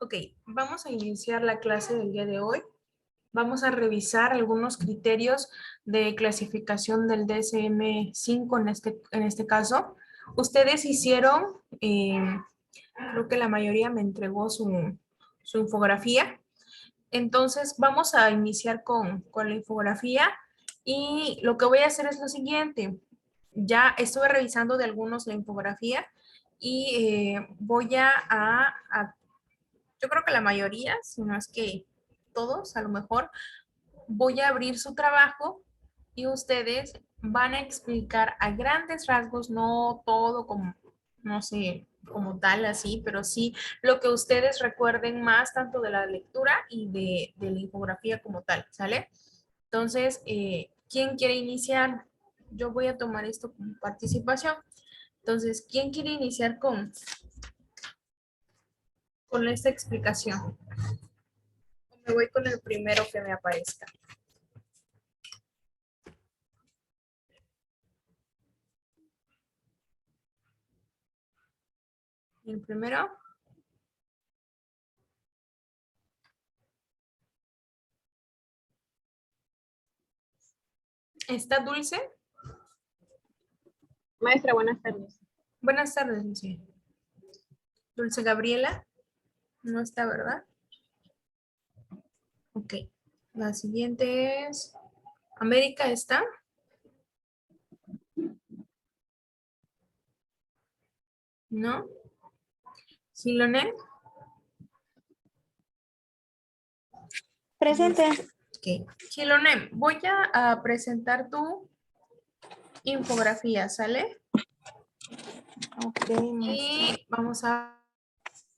Ok, vamos a iniciar la clase del día de hoy. Vamos a revisar algunos criterios de clasificación del DSM-5 en este caso. Ustedes hicieron, creo que la mayoría me entregó su infografía. Entonces vamos a iniciar con la infografía y lo que voy a hacer es lo siguiente. Ya estuve revisando de algunos la infografía y voy yo creo que la mayoría, si no es que todos, a lo mejor, voy a abrir su trabajo y ustedes van a explicar a grandes rasgos, no todo como, no sé, como tal así, pero sí lo que ustedes recuerden más tanto de la lectura y de la infografía como tal, ¿sale? Entonces, ¿quién quiere iniciar? Yo voy a tomar esto como participación. Entonces, ¿quién quiere iniciar con esta explicación? Me voy con el primero que me aparezca. El primero. ¿Está Dulce? Maestra, buenas tardes. Buenas tardes, Dulce. Dulce Gabriela. No está, ¿verdad? Ok. La siguiente es... América está. No. Gilonen. Presente. Ok. Gilonen, voy a presentar tu infografía, ¿sale? Ok, maestra. Y vamos a...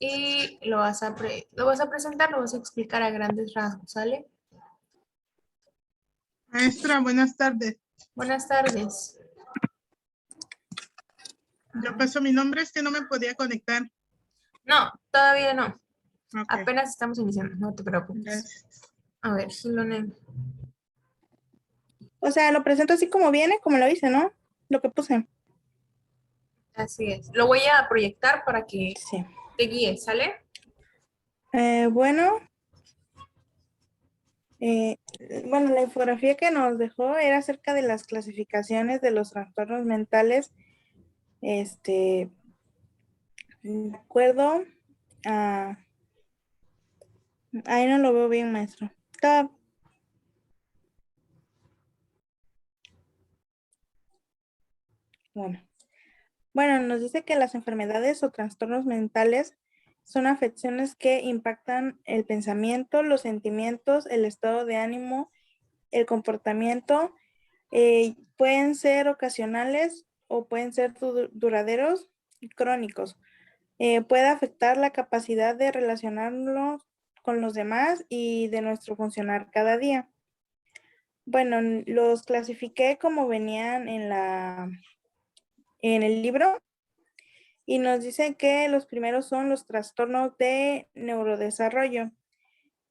Y lo vas a presentar, lo vas a explicar a grandes rasgos, ¿sale? Maestra, buenas tardes. Buenas tardes. Yo paso mi nombre, es que no me podía conectar. No, todavía no. Ok, Apenas estamos iniciando, no te preocupes. gracias. A ver, Gilonen. O sea, lo presento así como viene, como lo hice, ¿no? Lo que puse. Así es. Lo voy a proyectar para que Sí. te guíes, ¿sale? Bueno, eh, bueno, la infografía que nos dejó era acerca de las clasificaciones de los trastornos mentales, de acuerdo a... Ahí no lo veo bien, maestro. Bueno. Bueno, nos dice que las enfermedades o trastornos mentales son afecciones que impactan el pensamiento, los sentimientos, el estado de ánimo, el comportamiento. Pueden ser ocasionales o pueden ser duraderos y crónicos. Puede afectar la capacidad de relacionarnos con los demás y de nuestro funcionar cada día. Bueno, los clasifiqué como venían en el libro. Y nos dicen que los primeros son los trastornos de neurodesarrollo,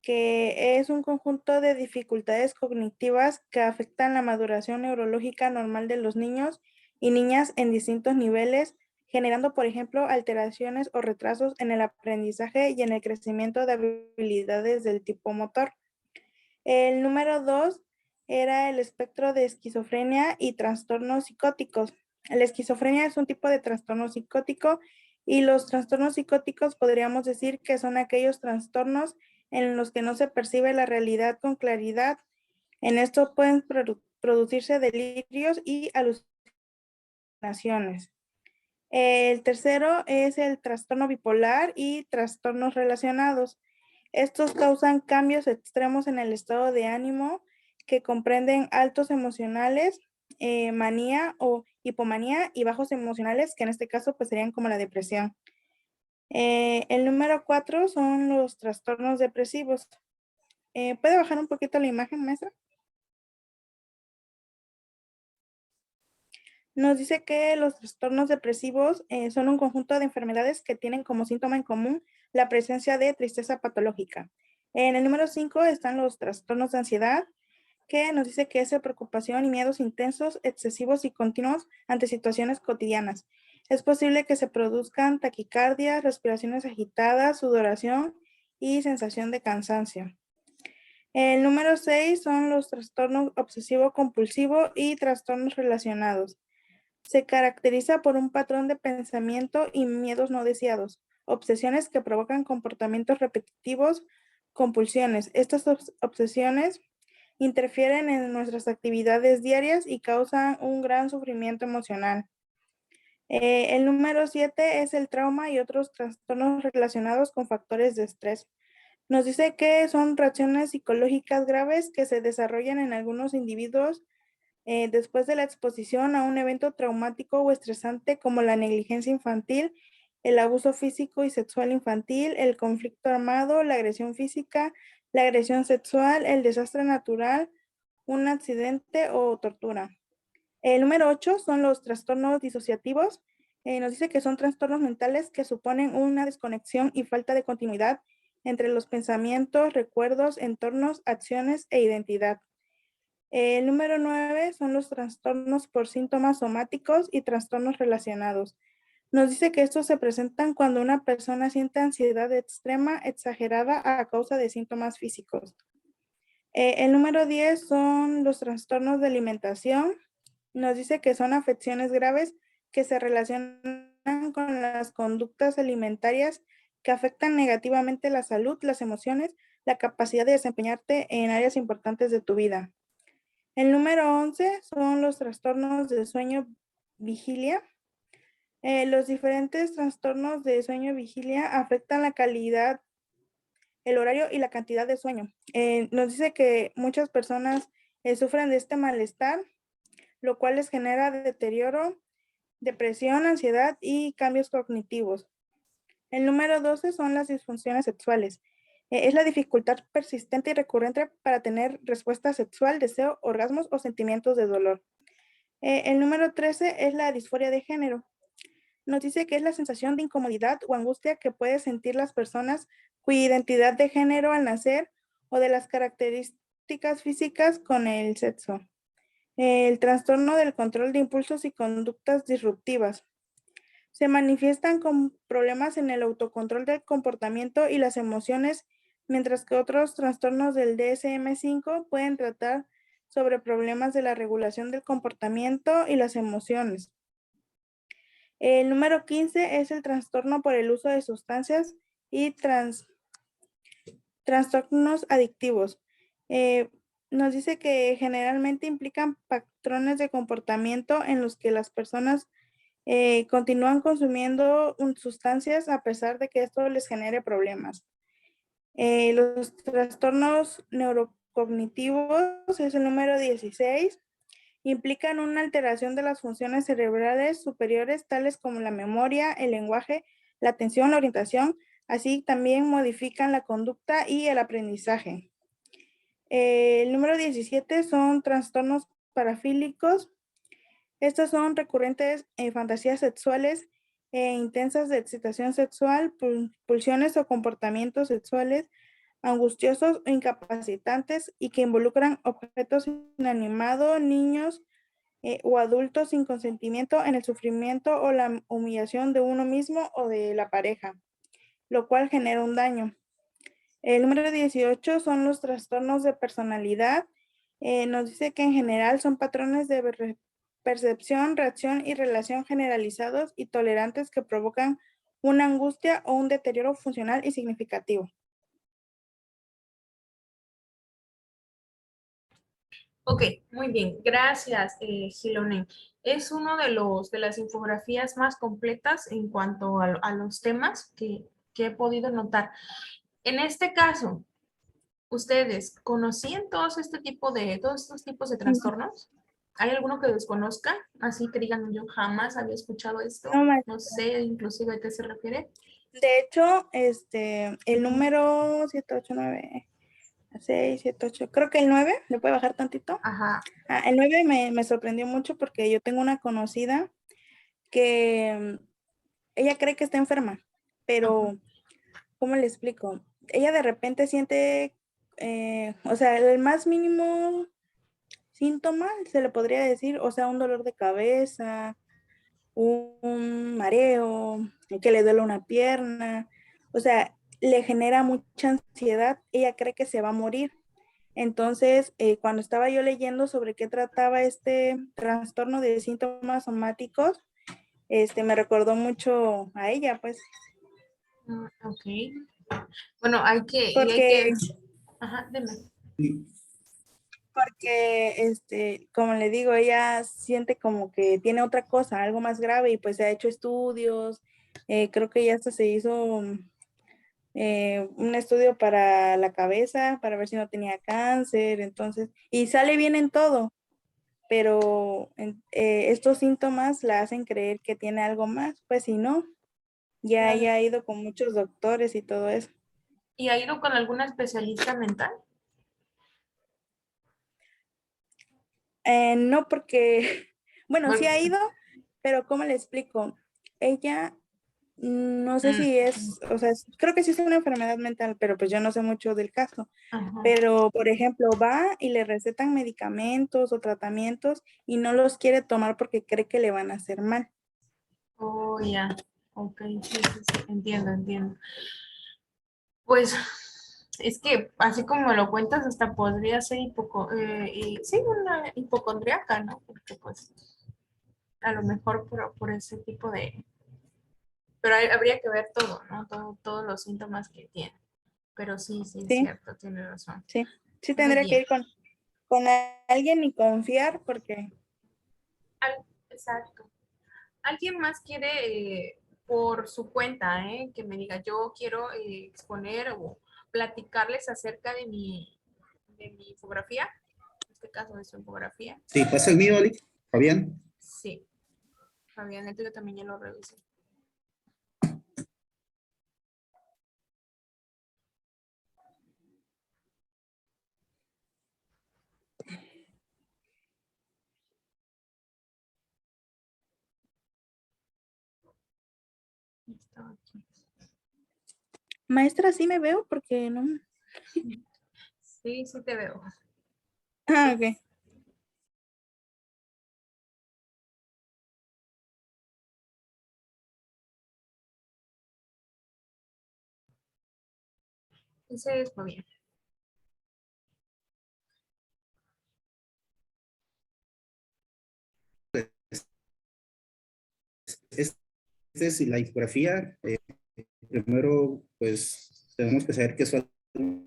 que es un conjunto de dificultades cognitivas que afectan la maduración neurológica normal de los niños y niñas en distintos niveles, generando, por ejemplo, alteraciones o retrasos en el aprendizaje y en el crecimiento de habilidades del tipo motor. El número 2 era el espectro de esquizofrenia y trastornos psicóticos. La esquizofrenia es un tipo de trastorno psicótico y los trastornos psicóticos podríamos decir que son aquellos trastornos en los que no se percibe la realidad con claridad. En esto pueden producirse delirios y alucinaciones. El tercero es el trastorno bipolar y trastornos relacionados. Estos causan cambios extremos en el estado de ánimo que comprenden altos emocionales, manía o hipomanía y bajos emocionales, que en este caso pues serían como la depresión. El número 4 son los trastornos depresivos. ¿Puede bajar un poquito la imagen, maestra? Nos dice que los trastornos depresivos son un conjunto de enfermedades que tienen como síntoma en común la presencia de tristeza patológica. En el número 5 están los trastornos de ansiedad, que nos dice que es preocupación y miedos intensos, excesivos y continuos ante situaciones cotidianas. Es posible que se produzcan taquicardias, respiraciones agitadas, sudoración y sensación de cansancio. El número 6 son los trastornos obsesivo-compulsivo y trastornos relacionados. Se caracteriza por un patrón de pensamiento y miedos no deseados, obsesiones que provocan comportamientos repetitivos, compulsiones. Estas obsesiones interfieren en nuestras actividades diarias y causan un gran sufrimiento emocional. El número 7 es el trauma y otros trastornos relacionados con factores de estrés. Nos dice que son reacciones psicológicas graves que se desarrollan en algunos individuos después de la exposición a un evento traumático o estresante como la negligencia infantil, el abuso físico y sexual infantil, el conflicto armado, la agresión física, la agresión sexual, el desastre natural, un accidente o tortura. El número 8 son los trastornos disociativos. Nos dice que son trastornos mentales que suponen una desconexión y falta de continuidad entre los pensamientos, recuerdos, entornos, acciones e identidad. El número 9 son los trastornos por síntomas somáticos y trastornos relacionados. Nos dice que estos se presentan cuando una persona siente ansiedad extrema, exagerada a causa de síntomas físicos. El número 10 son los trastornos de alimentación. Nos dice que son afecciones graves que se relacionan con las conductas alimentarias que afectan negativamente la salud, las emociones, la capacidad de desempeñarte en áreas importantes de tu vida. El número 11 son los trastornos de sueño-vigilia. Los diferentes trastornos de sueño-vigilia afectan la calidad, el horario y la cantidad de sueño. Nos dice que muchas personas sufren de este malestar, lo cual les genera deterioro, depresión, ansiedad y cambios cognitivos. El número 12 son las disfunciones sexuales. Es la dificultad persistente y recurrente para tener respuesta sexual, deseo, orgasmos o sentimientos de dolor. El número 13 es la disforia de género. Nos dice que es la sensación de incomodidad o angustia que pueden sentir las personas cuya identidad de género al nacer o de las características físicas con el sexo. El trastorno del control de impulsos y conductas disruptivas. Se manifiestan con problemas en el autocontrol del comportamiento y las emociones, mientras que otros trastornos del DSM-5 pueden tratar sobre problemas de la regulación del comportamiento y las emociones. El número 15 es el trastorno por el uso de sustancias y trastornos adictivos. Nos dice que generalmente implican patrones de comportamiento en los que las personas continúan consumiendo sustancias a pesar de que esto les genere problemas. Los trastornos neurocognitivos es el número 16. Implican una alteración de las funciones cerebrales superiores, tales como la memoria, el lenguaje, la atención, la orientación, así también modifican la conducta y el aprendizaje. El número 17 son trastornos parafílicos. Estos son recurrentes fantasías sexuales intensas de excitación sexual, pulsiones o comportamientos sexuales angustiosos o incapacitantes y que involucran objetos inanimados, niños o adultos sin consentimiento en el sufrimiento o la humillación de uno mismo o de la pareja, lo cual genera un daño. El número 18 son los trastornos de personalidad. Nos dice que en general son patrones de percepción, reacción y relación generalizados y tolerantes que provocan una angustia o un deterioro funcional y significativo. Ok, muy bien, gracias, Gilone. Es uno de las infografías más completas en cuanto a los temas que he podido notar. En este caso, ¿ustedes conocían todos estos tipos de trastornos? ¿Hay alguno que desconozca? Así que digan, yo jamás había escuchado esto. No, No sé inclusive a qué se refiere. de hecho, el número 789, 6, 7, 8, creo que el 9, ¿le puede bajar tantito? Ajá, El 9 me sorprendió mucho porque yo tengo una conocida que ella cree que está enferma, pero ¿cómo le explico? Ella de repente siente, o sea, el más mínimo síntoma, se le podría decir, o sea, un dolor de cabeza, un mareo, que le duele una pierna, o sea, le genera mucha ansiedad, ella cree que se va a morir. Entonces, cuando estaba yo leyendo sobre qué trataba este trastorno de síntomas somáticos, me recordó mucho a ella, pues, Ok. Bueno, porque, ajá, dime. como le digo, ella siente como que tiene otra cosa, algo más grave, y pues se ha hecho estudios, creo que ya hasta se hizo un estudio para la cabeza, para ver si no tenía cáncer, entonces, y sale bien en todo, pero estos síntomas la hacen creer que tiene algo más, pues si no, ya Claro. ella ha ido con muchos doctores y todo eso. ¿Y ha ido con alguna especialista mental? No porque, bueno, sí Bueno, ha ido, pero ¿cómo le explico? Ella, no sé mm, si es, o sea, creo que sí es una enfermedad mental, pero pues yo no sé mucho del caso. ajá. Pero, por ejemplo, va y le recetan medicamentos o tratamientos y no los quiere tomar porque cree que le van a hacer mal. Oh, ya. Ok, sí, sí, sí, entiendo, entiendo. Pues es que así como lo cuentas, hasta podría ser sí, una hipocondriaca, ¿no? Porque pues a lo mejor por ese tipo de... Pero habría que ver todo, ¿no? Todos los síntomas que tiene. Pero sí, sí, es Sí, cierto, tiene razón. sí. Sí Muy tendría que bien. ir con alguien y confiar porque Exacto. ¿Alguien más quiere por su cuenta, que me diga, yo quiero exponer o platicarles acerca de mi infografía? En este caso de su infografía. Sí, pasa el mío, Ali. Fabián. Sí, Fabián, el tuyo también ya lo revisé. Está aquí. maestra sí me veo porque no. Sí, sí te veo. Ah, ok. Ese es Fabián. Este es la infografía. Primero, pues, tenemos que saber qué son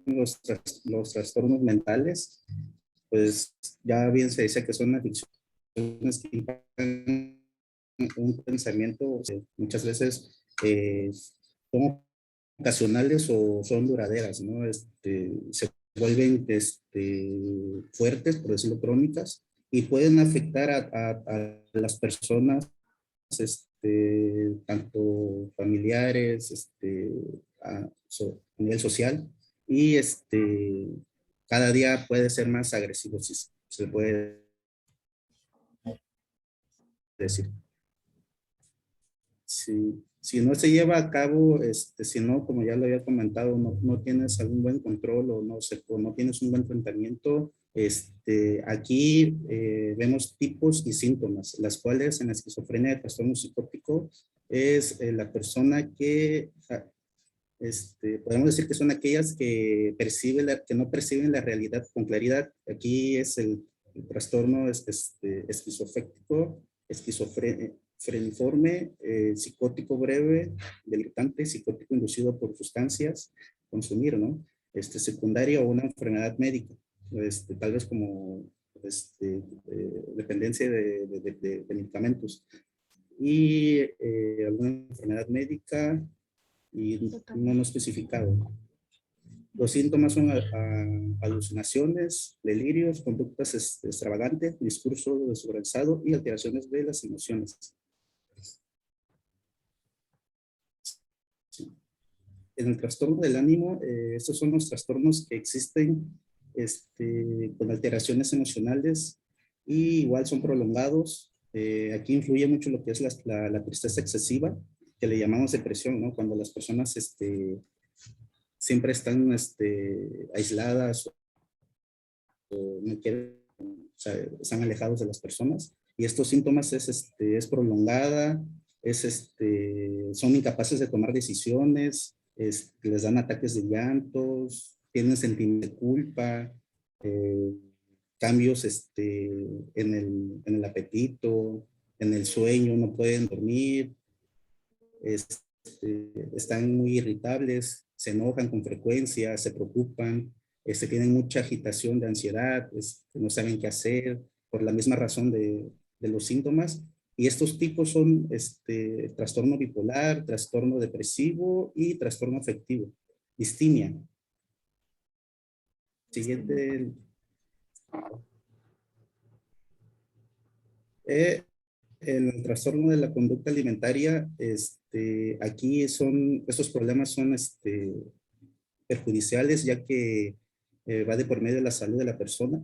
los trastornos mentales. Pues, ya bien se dice que son afecciones que impactan un pensamiento. O sea, muchas veces son ocasionales o son duraderas, ¿no? Se vuelven fuertes, por decirlo crónicas, y pueden afectar a las personas, tanto familiares, a nivel social, y cada día puede ser más agresivo, si se puede decir. Si no se lleva a cabo, si no, como ya lo había comentado, no tienes algún buen control o no tienes un buen tratamiento, aquí vemos tipos y síntomas, las cuales en la esquizofrenia de trastorno psicótico es la persona que, podemos decir que son aquellas que que no perciben la realidad con claridad. Aquí es el trastorno esquizofrénico, esquizofreniforme, psicótico breve, delictante, psicótico inducido por sustancias, consumir, ¿no? Secundaria o una enfermedad médica, tal vez como dependencia de medicamentos y alguna enfermedad médica y no especificado. Los síntomas son alucinaciones, delirios, conductas extravagantes, discurso desorganizado y alteraciones de las emociones. Sí. En el trastorno del ánimo, estos son los trastornos que existen con alteraciones emocionales y igual son prolongados. Aquí influye mucho lo que es la tristeza excesiva, que le llamamos depresión, ¿no? Cuando las personas siempre están aisladas o no quieren, o sea, están alejados de las personas. Y estos síntomas es prolongada, son incapaces de tomar decisiones, les dan ataques de llantos, tienen sentimiento de culpa, cambios en el apetito, en el sueño, no pueden dormir, están muy irritables, se enojan con frecuencia, se preocupan, tienen mucha agitación de ansiedad, no saben qué hacer por la misma razón de los síntomas. Y estos tipos son trastorno bipolar, trastorno depresivo y trastorno afectivo, distimia. Siguiente. El trastorno de la conducta alimentaria, aquí estos problemas son perjudiciales, ya que va de por medio de la salud de la persona,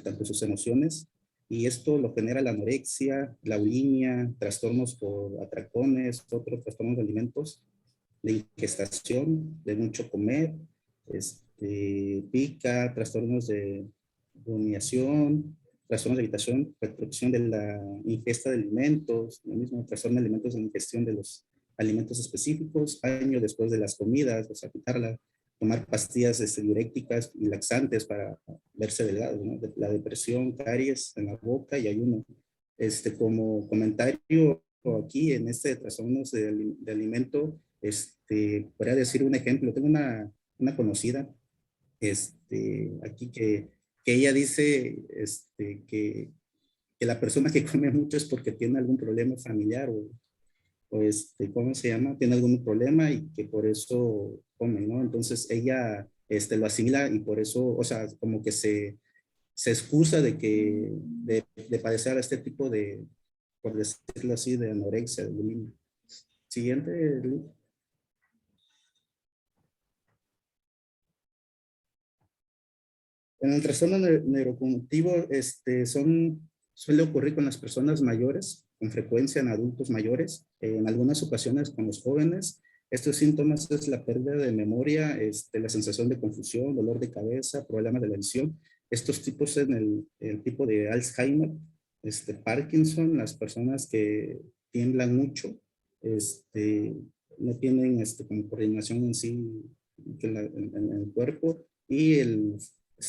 tanto sus emociones, y esto lo genera la anorexia, la bulimia, trastornos por atracones, otros trastornos de alimentos, de ingestación, de mucho comer, pica, trastornos de rumiación, trastornos de habitación, restricción de la ingesta de alimentos, lo mismo, trastorno de alimentos de ingestión de los alimentos específicos, año después de las comidas, o sea, quitarla, tomar pastillas diuréticas y laxantes para verse delgado, ¿no? La depresión, caries en la boca y ayuno. Como comentario aquí en trastornos de alimento, podría decir un ejemplo. Tengo una conocida, aquí que ella dice que la persona que come mucho es porque tiene algún problema familiar o ¿cómo se llama? Tiene algún problema y que por eso come, ¿no? Entonces ella lo asimila y por eso, o sea, como que se excusa de padecer este tipo de, por decirlo así, de anorexia, de bulimia. Siguiente, Liz. En el trastorno neurocognitivo, suele ocurrir con las personas mayores, con frecuencia en adultos mayores, en algunas ocasiones con los jóvenes. Estos síntomas es la pérdida de memoria, la sensación de confusión, dolor de cabeza, problemas de la visión. Estos tipos en el tipo de Alzheimer, Parkinson, las personas que tiemblan mucho, no tienen como coordinación en sí en el cuerpo, y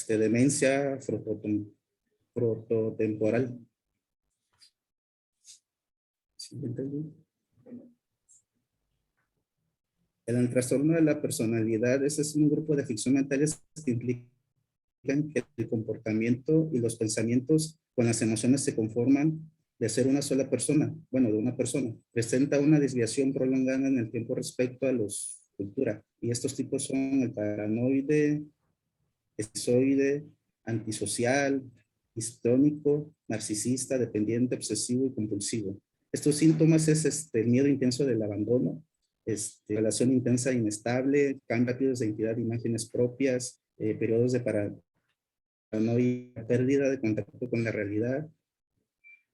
demencia frontotemporal. Siguiente. El trastorno de la personalidad, ese es un grupo de afecciones mentales que implican que el comportamiento y los pensamientos con las emociones se conforman de ser una sola persona, bueno, de una persona. Presenta una desviación prolongada en el tiempo respecto a los cultura. Y estos tipos son el paranoide, esquizoide, antisocial, histónico, narcisista, dependiente, obsesivo y compulsivo. Estos síntomas es el miedo intenso del abandono, relación intensa e inestable, cambios rápidos de identidad de imágenes propias, periodos de paranoia, pérdida de contacto con la realidad,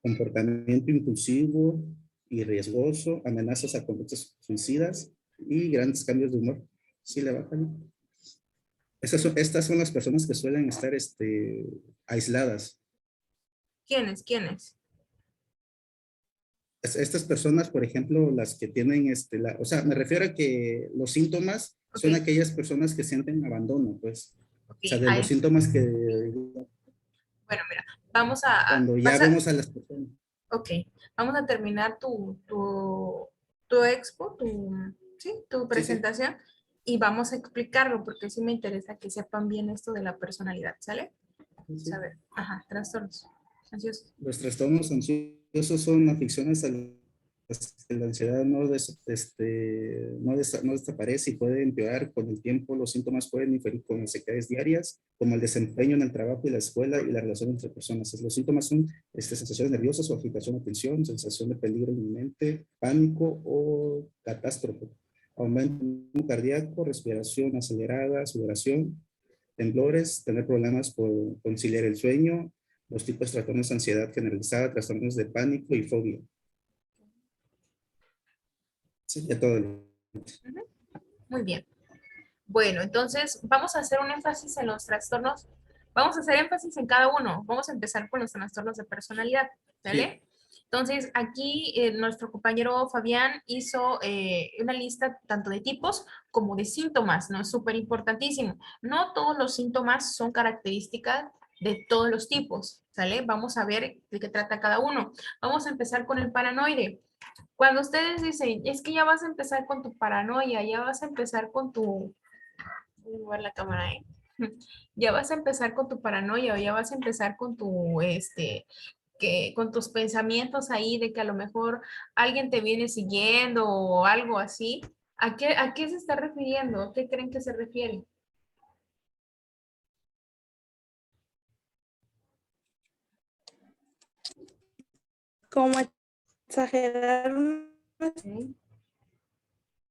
comportamiento impulsivo y riesgoso, amenazas a conductas suicidas y grandes cambios de humor. ¿Sí le bajan? Estas son las personas que suelen estar aisladas. ¿Quiénes? ¿Quiénes? Estas personas, por ejemplo, las que tienen, o sea, me refiero a que los síntomas son aquellas personas que sienten abandono, pues. O sea, de los síntomas que... Bueno, mira, vamos cuando ya vemos a las personas. Ok, vamos a terminar tu expo, tu presentación, y vamos a explicarlo porque sí me interesa que sepan bien esto de la personalidad, ¿sale? Sí. A ver, trastornos ansiosos. Los trastornos ansiosos son afecciones a la ansiedad no desaparece y puede empeorar con el tiempo. Los síntomas pueden diferir con necesidades diarias, como el desempeño en el trabajo y la escuela y la relación entre personas. Los síntomas son sensaciones nerviosas o agitación o tensión, sensación de peligro inminente, pánico o catástrofe, aumento cardíaco, respiración acelerada, sudoración, temblores, tener problemas por conciliar el sueño, los tipos de trastornos de ansiedad generalizada, trastornos de pánico y fobia. Sí, ya todo. Muy bien. Bueno, entonces vamos a hacer un énfasis en los trastornos. Vamos a hacer énfasis en cada uno. Vamos a empezar con los trastornos de personalidad, ¿vale? Sí. Entonces, aquí nuestro compañero Fabián hizo una lista tanto de tipos como de síntomas, ¿no? Es súper importantísimo. No todos los síntomas son características de todos los tipos, ¿sale? Vamos a ver de qué trata cada uno. Vamos a empezar con el paranoide. Cuando ustedes dicen, es que ya vas a empezar con tu paranoia, ya vas a empezar con tu... Voy a mover la cámara, ¿eh? Ya vas a empezar con tu paranoia o ya vas a empezar con tu, que con tus pensamientos ahí de que a lo mejor alguien te viene siguiendo o algo así. A qué se está refiriendo? ¿A qué creen que se refiere? Como exagerar una Ok,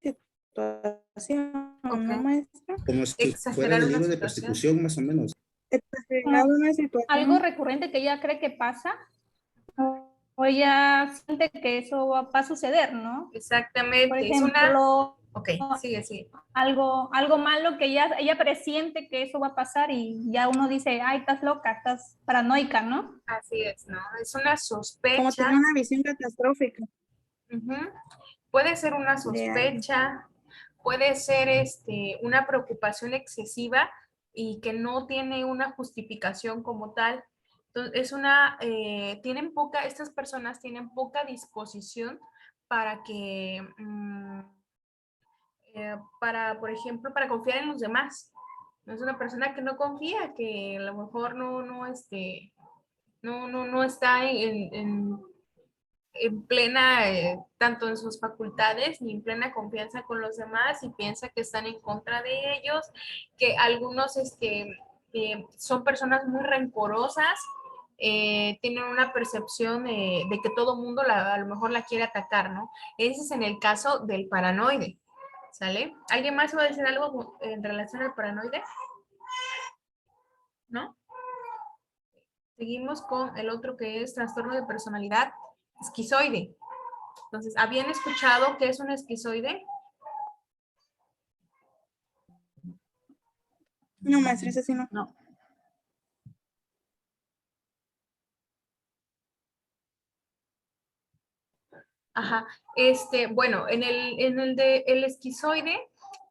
situación, ok. ¿no, maestra? Como si fuera Exagerar del una libro de situación. persecución, más o menos. Exagerar Como una algo situación. recurrente que ella cree que pasa, o ella siente que eso va a suceder, ¿no? Por Exactamente. Es una... ejemplo, Ok, sigue, sigue. algo malo que ella presiente que eso va a pasar y ya uno dice, ay, estás loca, estás paranoica, ¿no? Así es, ¿no? Es una Como tener sospecha. una visión catastrófica Ujú. Puede ser una de algo. sospecha, puede ser una preocupación excesiva y que no tiene una justificación como tal. Entonces, estas personas tienen poca disposición para que, por ejemplo, para confiar en los demás. No es una persona que no confía, que a lo mejor no está en plena, tanto en sus facultades, ni en plena confianza con los demás y piensa que están en contra de ellos, que algunos son personas muy rencorosas, tienen una percepción de que todo mundo a lo mejor la quiere atacar, ¿no? Ese es en el caso del paranoide, ¿sale? ¿Alguien más va a decir algo en relación al paranoide? ¿No? Seguimos con el otro que es trastorno de personalidad esquizoide. Entonces, ¿habían escuchado qué es un esquizoide? No, maestra, ese sí no. No. Ajá. Bueno, el esquizoide,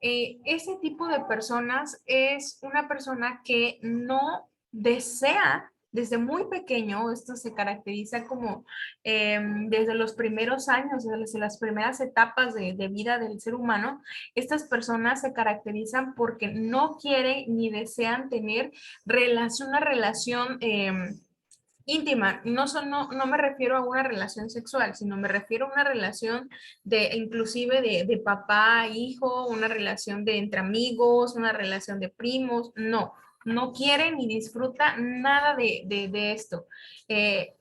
ese tipo de personas es una persona que no desea desde muy pequeño, esto se caracteriza como desde los primeros años, desde las primeras etapas de vida del ser humano, estas personas se caracterizan porque no quieren ni desean tener una relación íntima. No me refiero a una relación sexual, sino me refiero a una relación inclusive de papá, hijo, una relación de entre amigos, una relación de primos. No quiere ni disfruta nada de esto.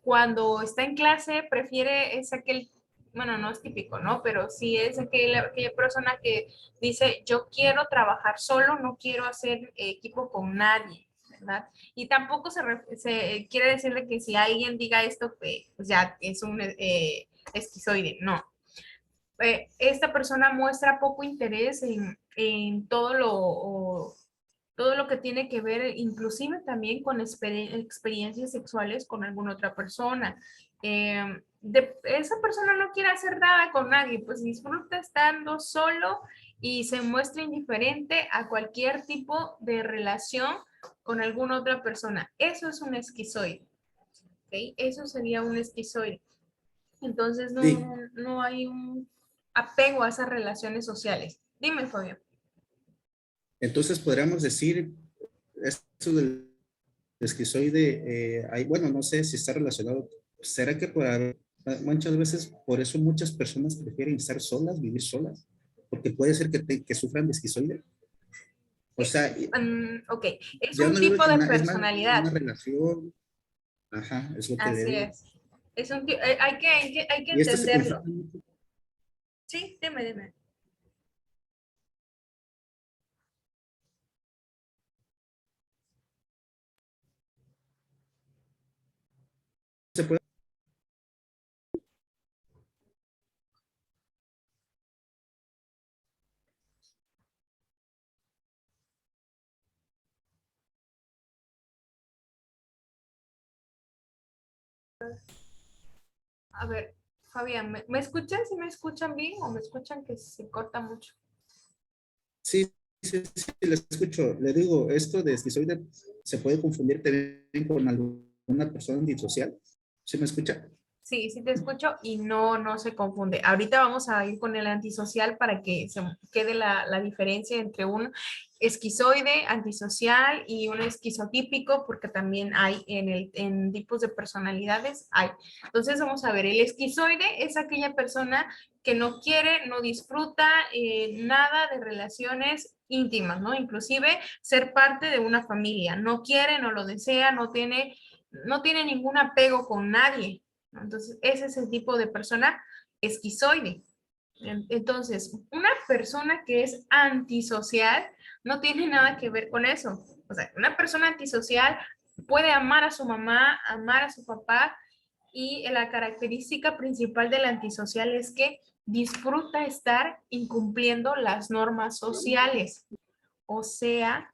Cuando está en clase, prefiere, es aquel, bueno, no es típico, ¿no? Pero sí es aquella persona que dice, yo quiero trabajar solo, no quiero hacer equipo con nadie, ¿verdad? Y tampoco se quiere decir de que si alguien diga esto, pues ya es un esquizoide. No. Esta persona muestra poco interés en todo lo que tiene que ver, inclusive también con experiencias sexuales con alguna otra persona. Esa persona no quiere hacer nada con nadie, pues disfruta estando solo y se muestra indiferente a cualquier tipo de relación con alguna otra persona. Eso es un esquizoide, ¿ok? Eso sería un esquizoide. Entonces Sí, no hay un apego a esas relaciones sociales. Dime, Fabio. entonces podríamos decir, esto del esquizoide, bueno, no sé si está relacionado. ¿Será que muchas veces por eso muchas personas prefieren estar solas, vivir solas? Porque puede ser que sufran de esquizoide. O sea, Ok, es ya un no digo tipo que de es más una personalidad. relación, ajá, es lo que le Así digo. es. Hay que Y esto se entenderlo. confunde mucho. Sí, dime. Se puede A ver, Fabián, ¿me escuchan? ¿Sí me escuchan bien o me escuchan que se corta mucho? Sí, sí, sí, le escucho. Le digo, esto de esquizoide se puede confundir también con alguna persona antisocial. ¿Sí me escucha? Sí, sí te escucho y no se confunde. Ahorita vamos a ir con el antisocial para que se quede la diferencia entre un esquizoide, antisocial y un esquizotípico, porque también hay en tipos de personalidades, hay. Entonces vamos a ver, el esquizoide es aquella persona que no quiere, no disfruta nada de relaciones íntimas, ¿no? Inclusive ser parte de una familia. No quiere, no lo desea, no tiene ningún apego con nadie. Entonces, ese es el tipo de persona esquizoide. Entonces, una persona que es antisocial no tiene nada que ver con eso. O sea, una persona antisocial puede amar a su mamá, amar a su papá, y la característica principal del antisocial es que disfruta estar incumpliendo las normas sociales. O sea,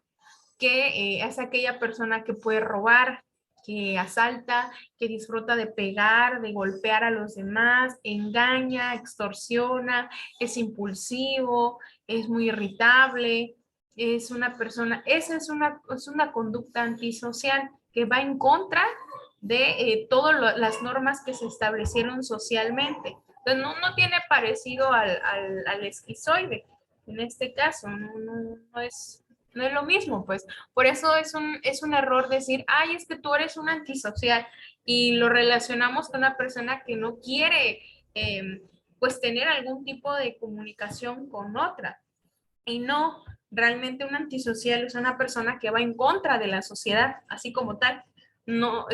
que es aquella persona que puede robar, que asalta, que disfruta de pegar, de golpear a los demás, engaña, extorsiona, es impulsivo, es muy irritable, es una persona, esa es una conducta antisocial que va en contra de todas las normas que se establecieron socialmente. Entonces, no tiene parecido al esquizoide en este caso, no es lo mismo, pues. Por eso es un error decir, ay, es que tú eres un antisocial y lo relacionamos con una persona que no quiere, pues, tener algún tipo de comunicación con otra. Y no, realmente un antisocial es una persona que va en contra de la sociedad, así como tal. No,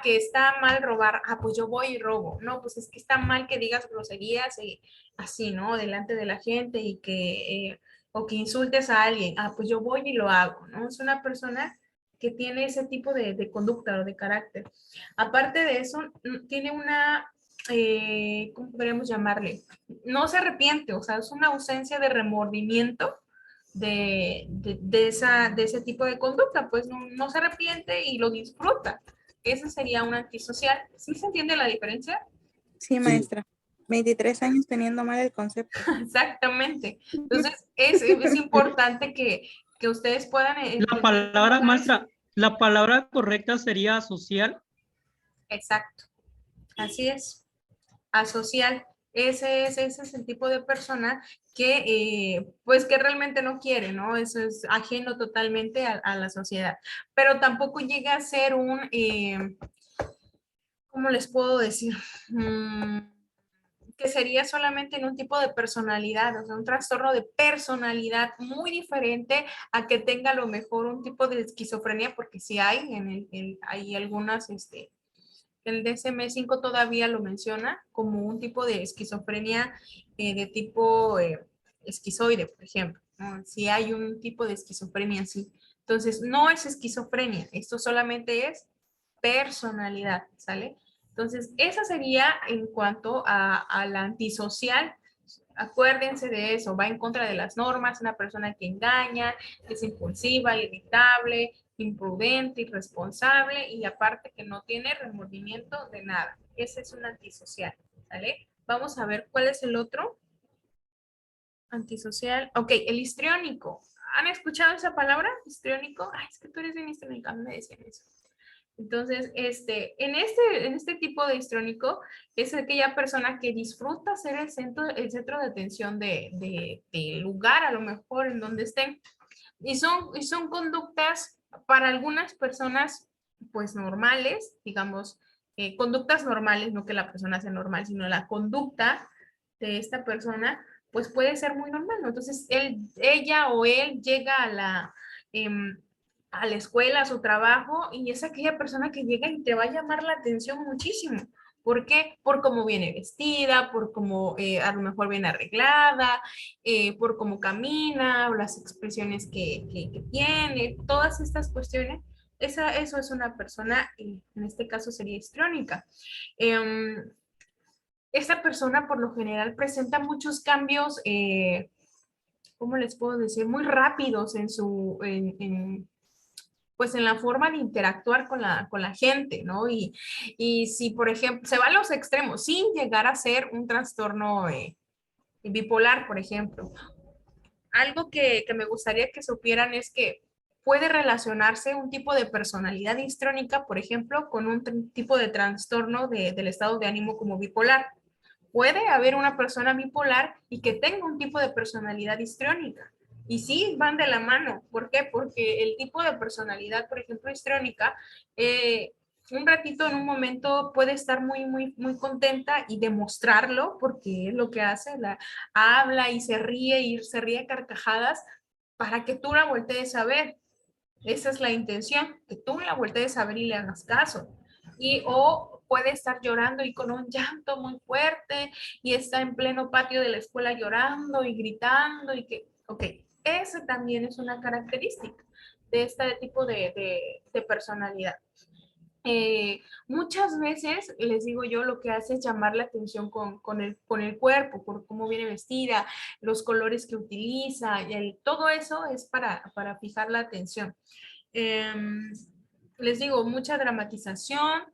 que está mal robar, pues yo voy y robo. No, pues es que está mal que digas groserías y así, ¿no? Delante de la gente y o que insultes a alguien, pues yo voy y lo hago, ¿no? Es una persona que tiene ese tipo de conducta o de carácter. Aparte de eso, tiene ¿cómo podríamos llamarle? No se arrepiente, o sea, es una ausencia de remordimiento de ese tipo de conducta, pues no se arrepiente y lo disfruta. Ese sería un antisocial. ¿Sí se entiende la diferencia? Sí, Sí, maestra. 23 años teniendo mal el concepto. Exactamente. Entonces, es importante que ustedes puedan La entender cómo palabra, va eso. maestra, la palabra correcta sería social. Exacto, así es. Asocial. Ese es el tipo de persona que, pues, que realmente no quiere, ¿no? Eso es ajeno totalmente a la sociedad. Pero tampoco llega a ser ¿cómo les puedo decir? Que sería solamente en un tipo de personalidad, o sea, un trastorno de personalidad muy diferente a que tenga a lo mejor un tipo de esquizofrenia, porque sí hay, hay algunas, el DSM-5 todavía lo menciona como un tipo de esquizofrenia de tipo esquizoide, por ejemplo, ¿no? Si hay un tipo de esquizofrenia así. Entonces, no es esquizofrenia, esto solamente es personalidad, ¿sale? Entonces, esa sería en cuanto a la antisocial. Acuérdense de eso, va en contra de las normas, una persona que engaña, es impulsiva, irritable, imprudente, irresponsable y aparte que no tiene remordimiento de nada. Ese es un antisocial, ¿sale? Vamos a ver cuál es el otro antisocial. Ok, el histriónico. ¿Han escuchado esa palabra? Histriónico. Ay, es que tú eres bien histriónica, me decían eso. Entonces, en este tipo de histrónico es aquella persona que disfruta ser el centro de atención de lugar, a lo mejor en donde estén. Y son conductas para algunas personas, pues normales, digamos, conductas normales, no que la persona sea normal, sino la conducta de esta persona, pues puede ser muy normal, ¿no? Entonces, ella o él llega em, a la escuela, a su trabajo, y es aquella persona que llega y te va a llamar la atención muchísimo. ¿Por qué? Por cómo viene vestida, por cómo a lo mejor viene arreglada, por cómo camina, o las expresiones que tiene, todas estas cuestiones. Eso es una persona, en este caso sería histriónica. Em, Esta persona por lo general presenta muchos cambios, ¿cómo les puedo decir? Muy rápidos pues en la forma de interactuar con la gente, ¿no? Y si, por ejemplo, se va a los extremos sin llegar a ser un trastorno bipolar, por ejemplo. Algo que me gustaría que supieran es que puede relacionarse un tipo de personalidad histriónica, por ejemplo, con un tipo de trastorno del estado de ánimo como bipolar. Puede haber una persona bipolar y que tenga un tipo de personalidad histriónica. Y sí, van de la mano. ¿Por qué? Porque el tipo de personalidad, por ejemplo, histriónica, un ratito en un momento puede estar muy contenta y demostrarlo porque es lo que hace, habla y se ríe a carcajadas para que tú la voltees a ver. Esa es la intención, que tú la voltees a ver y le hagas caso. Y o puede estar llorando y con un llanto muy fuerte y está en pleno patio de la escuela llorando y gritando y que, ok, esa también es una característica de este tipo de personalidad. Muchas veces, les digo yo, lo que hace es llamar la atención con el cuerpo, por cómo viene vestida, los colores que utiliza, todo eso es para fijar la atención. Em, Les digo, mucha dramatización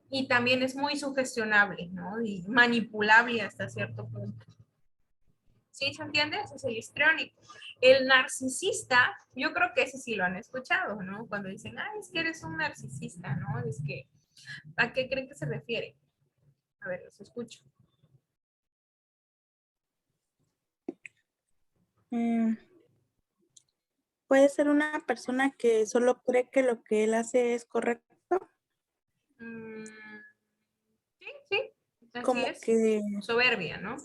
y también es muy sugestionable, ¿no? Y manipulable hasta cierto punto. ¿Sí se entiende? Ese es el histriónico. El narcisista, yo creo que ese sí lo han escuchado, ¿no? Cuando dicen, ah, es que eres un narcisista, ¿no? Es que, ¿a qué creen que se refiere? A ver, los escucho. Mm, Puede ser una persona que solo cree que lo que él hace es correcto, Mm, sí, sí, así como es. que, Soberbia, ¿no?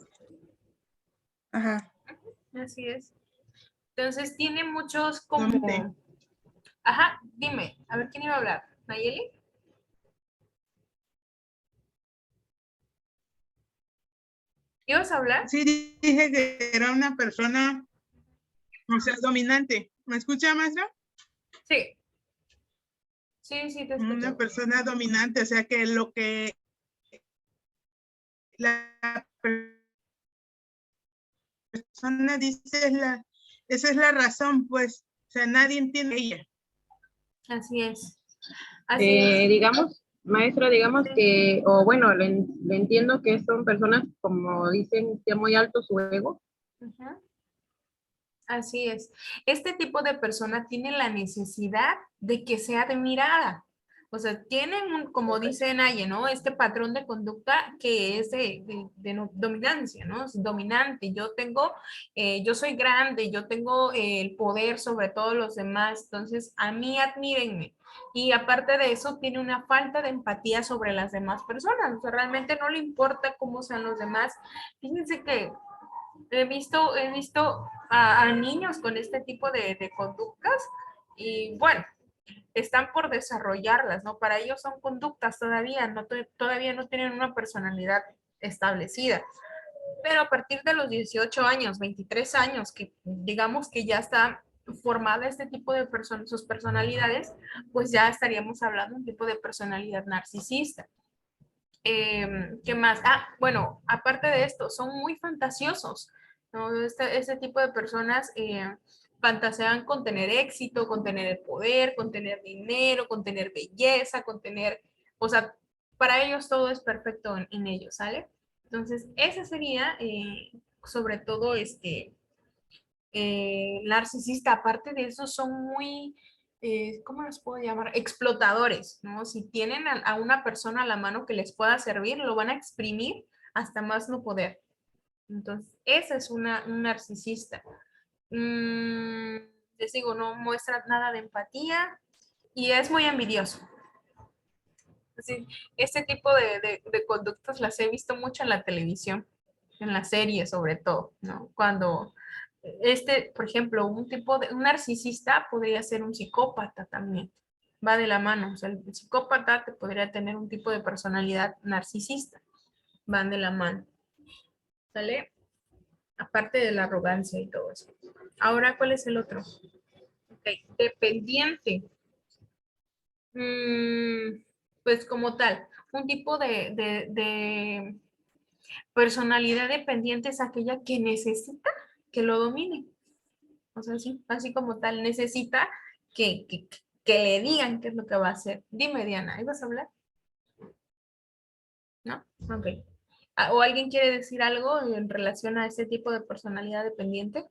ajá, Así es. Entonces tiene muchos Dominante. como... Ajá, dime, a ver quién iba a hablar. ¿Nayeli? ¿Ibas a hablar? Sí, dije que era una persona, o sea, dominante. ¿Me escucha, maestra? Sí. Sí, sí, te Una escucho. persona dominante, o sea, que lo que la persona dice esa es la razón, pues, o sea, nadie entiende ella. Así es. Así es. Digamos, maestra, digamos que, o bueno, le entiendo que son personas, como dicen, que muy alto su ego. Ujú. Así es. Este tipo de persona tiene la necesidad de que sea admirada. O sea, tienen, como dice Naye, ¿no? Este patrón de conducta que es de dominancia, ¿no? Es dominante. Yo soy grande, yo tengo el poder sobre todos los demás, entonces a mí admírenme. Y aparte de eso, tiene una falta de empatía sobre las demás personas. O sea, realmente no le importa cómo sean los demás. Fíjense que he visto a niños con este tipo de conductas y bueno, están por desarrollarlas, ¿no? Para ellos son conductas todavía, todavía no tienen una personalidad establecida. Pero a partir de los 18 años, 23 años, que digamos que ya está formada este tipo de personas, sus personalidades, pues ya estaríamos hablando de un tipo de personalidad narcisista. ¿Qué más? Ah, bueno, aparte de esto, son muy fantasiosos, ¿no? Este tipo de personas fantasean con tener éxito, con tener el poder, con tener dinero, con tener belleza, con tener, o sea, para ellos todo es perfecto en ellos, ¿sale? Entonces, ese sería sobre todo narcisista. Aparte de eso, son muy, ¿cómo los puedo llamar? Explotadores, ¿no? Si tienen a una persona a la mano que les pueda servir, lo van a exprimir hasta más no poder. Entonces, ese es un narcisista. Mm, Les digo, no muestra nada de empatía y es muy envidioso. Así, este tipo de conductas las he visto mucho en la televisión, en las series sobre todo, ¿no? Cuando por ejemplo, un narcisista podría ser un psicópata también, va de la mano, o sea, el psicópata te podría tener un tipo de personalidad narcisista, van de la mano, ¿sale? Aparte de la arrogancia y todo eso. Ahora, ¿cuál es el otro? Ok, dependiente. Mm, pues como tal, un tipo de personalidad dependiente es aquella que necesita que lo domine. O sea, sí, así como tal, necesita que, que le digan qué es lo que va a hacer. Dime, Diana, ¿ibas a hablar? ¿No? Ok. ¿O alguien quiere decir algo en relación a este tipo de personalidad dependiente?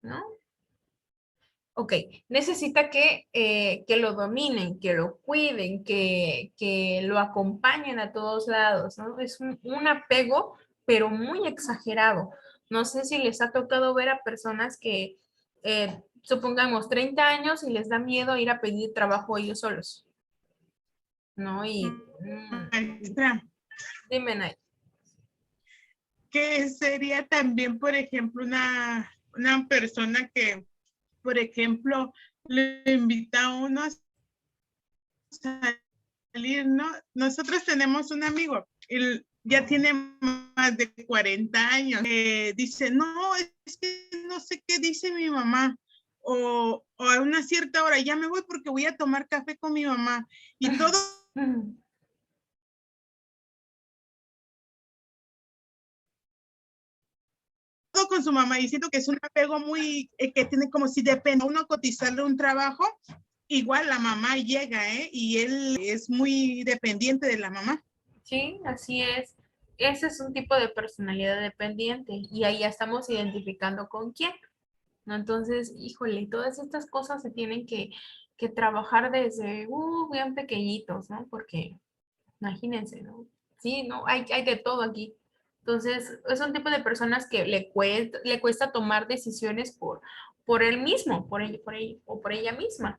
¿No? Ok, necesita que lo dominen, que lo cuiden, que lo acompañen a todos lados, ¿no? Es un apego, pero muy exagerado. No sé si les ha tocado ver a personas que, supongamos, 30 años y les da miedo ir a pedir trabajo ellos solos, ¿no? Maestra, Dime, Nay. ¿qué sería también, por ejemplo, una persona que, por ejemplo, le invita a uno a salir, ¿no? Nosotros tenemos un amigo, él ya tiene más de 40 años, dice, no, es que no sé qué dice mi mamá, o a una cierta hora, ya me voy porque voy a tomar café con mi mamá, y todo con su mamá, y siento que es un apego muy, que tiene como si depende uno cotizarle un trabajo, igual la mamá llega, y él es muy dependiente de la mamá. Sí, así es. Ese es un tipo de personalidad dependiente y ahí ya estamos identificando con quién, ¿no? Entonces, híjole, todas estas cosas se tienen que trabajar desde bien pequeñitos, ¿no? Porque imagínense, ¿no? Sí, no, hay de todo aquí. Entonces, es un tipo de personas que le cuesta tomar decisiones por él mismo, por él, o por ella misma.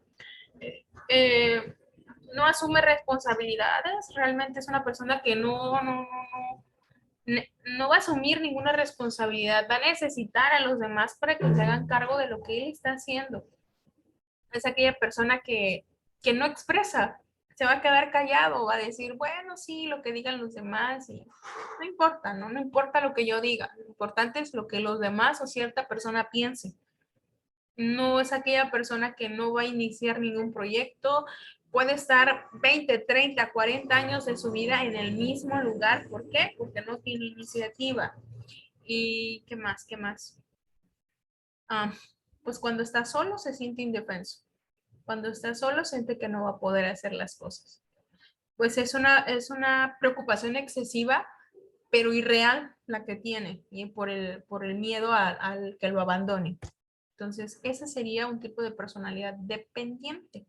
Eh, no asume responsabilidades, realmente es una persona que no va a asumir ninguna responsabilidad, va a necesitar a los demás para que se hagan cargo de lo que él está haciendo. Es aquella persona que no expresa, se va a quedar callado, va a decir, bueno, sí, lo que digan los demás, y no importa, ¿no? No importa lo que yo diga, lo importante es lo que los demás o cierta persona piense. No es aquella persona que no va a iniciar ningún proyecto, puede estar 20, 30, 40 años de su vida en el mismo lugar. ¿Por qué? Porque no tiene iniciativa. ¿Y qué más? ¿Qué más? Ah, pues cuando está solo se siente indefenso. Cuando está solo siente que no va a poder hacer las cosas. Pues es una preocupación excesiva, pero irreal la que tiene, y por el miedo al que lo abandone. Entonces, ese sería un tipo de personalidad dependiente.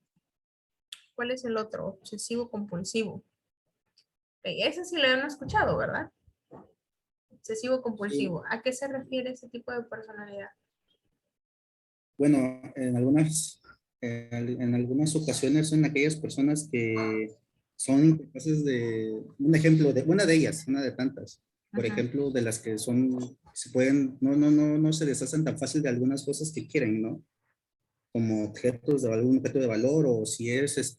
¿Cuál es el otro? Obsesivo compulsivo. Ok, ese sí lo han escuchado, ¿verdad? Obsesivo Sí. compulsivo. ¿A qué se refiere ese tipo de personalidad? Bueno, en algunas ocasiones son aquellas personas que son incapaces de, un ejemplo de una de ellas, una de tantas, por Ajá. ejemplo, de las que se pueden, no se deshacen tan fácil de algunas cosas que quieren, ¿no? Como objetos de algún objeto de valor, o si es,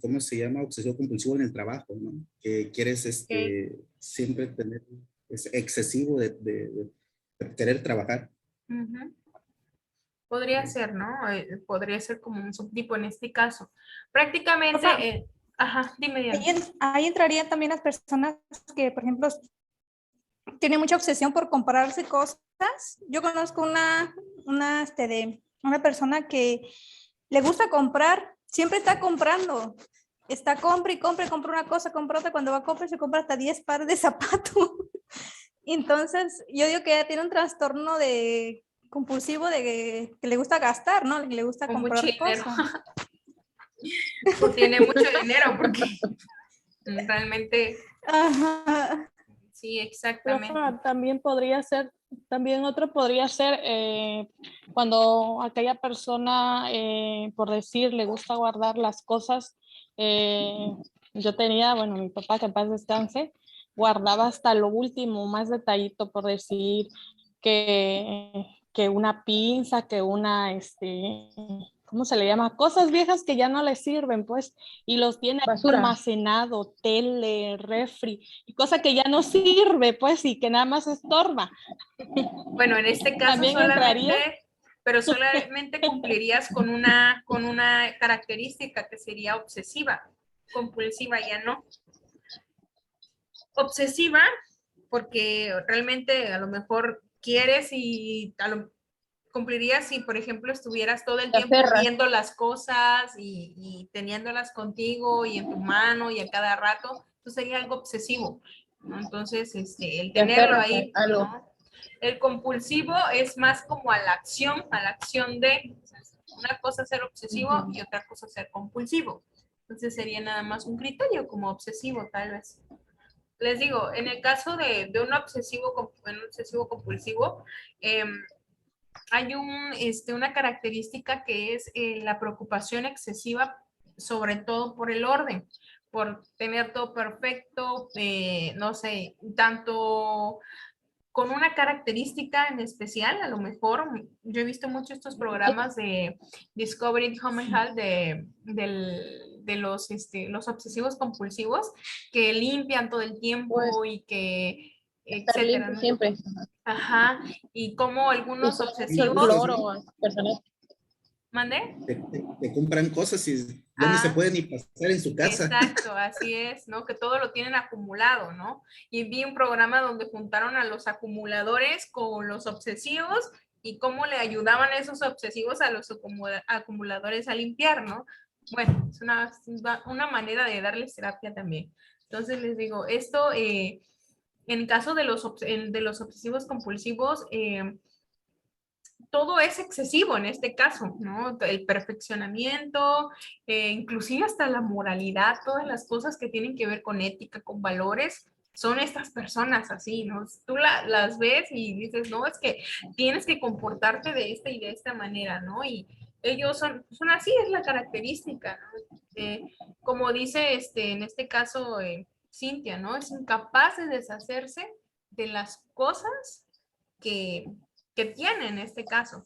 ¿cómo se llama? Obsesivo compulsivo en el trabajo, ¿no? Que quieres, Ok. siempre tener, es excesivo de querer trabajar. Ujú. Podría ser, ¿no? Podría ser como un subtipo en este caso. Prácticamente, Profa, ajá, dime, Diana. ahí entrarían también las personas que, por ejemplo, tienen mucha obsesión por comprarse cosas. Yo conozco una persona que le gusta comprar, siempre está comprando. Está compra y compra una cosa, compra otra. Cuando va a comprar, se compra hasta 10 pares de zapatos. Entonces, yo digo que ella tiene un trastorno de compulsivo de que le gusta gastar, ¿no? Que le gusta Con mucho comprar dinero. cosas. O tiene mucho dinero, porque realmente, Ajá. sí, exactamente. Profa, también otro podría ser cuando aquella persona, por decir, le gusta guardar las cosas. Yo tenía, bueno, mi papá, que en paz descanse, guardaba hasta lo último, más detallito, por decir, que una pinza, que una, ¿cómo se le llama? Cosas viejas que ya no le sirven, pues, y los tiene Basura. almacenado, tele, refri, y cosa que ya no sirve, pues, y que nada más estorba. Bueno, en este caso También entraría. solamente cumplirías con una característica que sería obsesiva. Compulsiva ya no. Obsesiva, porque realmente a lo mejor quieres y cumpliría si, por ejemplo, estuvieras todo el Te tiempo aferras. viendo las cosas y teniéndolas contigo y en tu mano y a cada rato, eso sería algo obsesivo, ¿no? Entonces, el Te tenerlo aferras ahí, a algo. ¿no? El compulsivo es más como a la acción de, una cosa ser obsesivo y otra cosa ser compulsivo. Entonces sería nada más un criterio como obsesivo, tal vez. Les digo, en el caso de un obsesivo compulsivo, hay una característica que es la preocupación excesiva, sobre todo por el orden, por tener todo perfecto, no sé, tanto con una característica en especial, a lo mejor, yo he visto mucho estos programas de Discovery Home and Health de los obsesivos compulsivos que limpian todo el tiempo Pues, y que, estar etcétera, limpio ¿no? siempre. Ajá, y como algunos Usar mucho obsesivos, Cosas, ¿no? cloro a personas. ¿mande? Te compran cosas y ya ni se Ah, puede ni pasar en su casa. exacto, así es, ¿no? Que todo lo tienen acumulado, ¿no? Y vi un programa donde juntaron a los acumuladores con los obsesivos y cómo le ayudaban esos obsesivos a los acumuladores a limpiar, ¿no? Bueno, es una manera de darles terapia también. Entonces les digo, esto, en caso de los obsesivos compulsivos, todo es excesivo en este caso, ¿no? El perfeccionamiento, inclusive hasta la moralidad, todas las cosas que tienen que ver con ética, con valores, son estas personas así, ¿no? Tú las ves y dices, no, es que tienes que comportarte de esta y de esta manera, ¿no? Y ellos son así, es la característica, ¿no? Como dice en este caso Cintia, ¿no? Es incapaz de deshacerse de las cosas que, que tiene en este caso.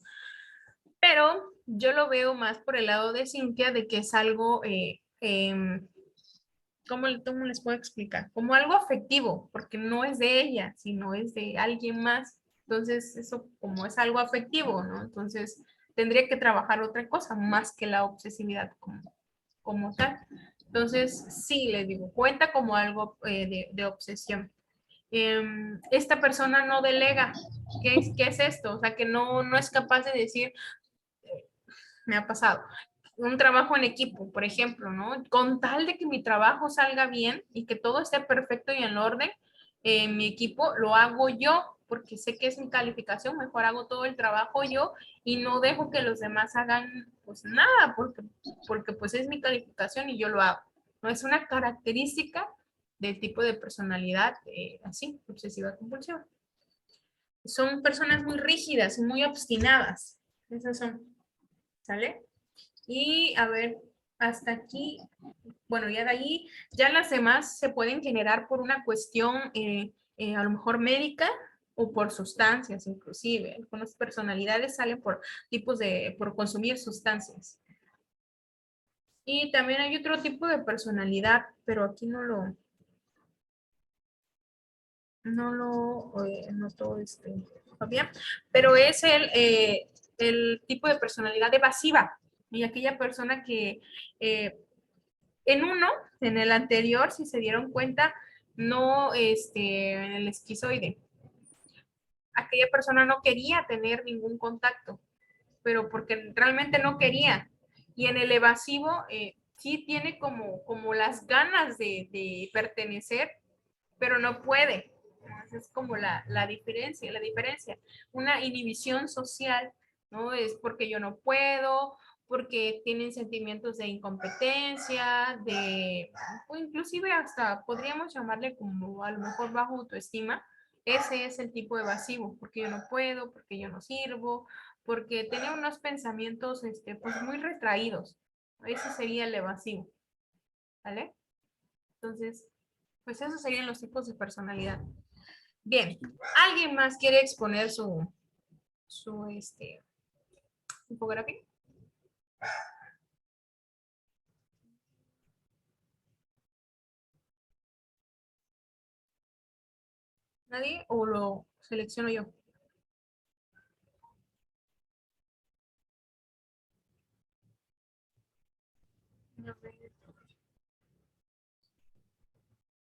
Pero yo lo veo más por el lado de Cintia, de que es algo, ¿cómo les puedo explicar? Como algo afectivo, porque no es de ella, sino es de alguien más. Entonces, eso como es algo afectivo, ¿no? Entonces, tendría que trabajar otra cosa más que la obsesividad como tal. Entonces, sí, les digo, cuenta como algo de obsesión. Esta persona no delega. ¿Qué es esto? O sea, que no es capaz de decir, me ha pasado, un trabajo en equipo, por ejemplo, ¿no? Con tal de que mi trabajo salga bien y que todo esté perfecto y en orden, mi equipo lo hago yo, porque sé que es mi calificación, mejor hago todo el trabajo yo y no dejo que los demás hagan pues nada, porque pues es mi calificación y yo lo hago. No es una característica del tipo de personalidad así, obsesiva compulsiva. Son personas muy rígidas, muy obstinadas. Esas son, ¿sale? Y a ver, hasta aquí, bueno, ya de ahí, ya las demás se pueden generar por una cuestión a lo mejor médica o por sustancias inclusive. Algunas personalidades salen por por consumir sustancias. Y también hay otro tipo de personalidad, pero aquí no todo Fabián, pero es el tipo de personalidad evasiva y aquella persona que en en el anterior, si se dieron cuenta, no, en el esquizoide, aquella persona no quería tener ningún contacto, pero porque realmente no quería. Y en el evasivo, sí tiene como las ganas de pertenecer, pero no puede. Es como la diferencia. Una inhibición social, ¿no? Es porque yo no puedo, porque tienen sentimientos de incompetencia, o inclusive hasta podríamos llamarle como a lo mejor bajo autoestima. Ese es el tipo evasivo, porque yo no puedo, porque yo no sirvo, porque tiene unos pensamientos, pues muy retraídos. Ese sería el evasivo, ¿vale? Entonces, pues esos serían los tipos de personalidad. Bien, ¿alguien más quiere exponer su infografía? ¿Nadie? ¿O lo selecciono yo?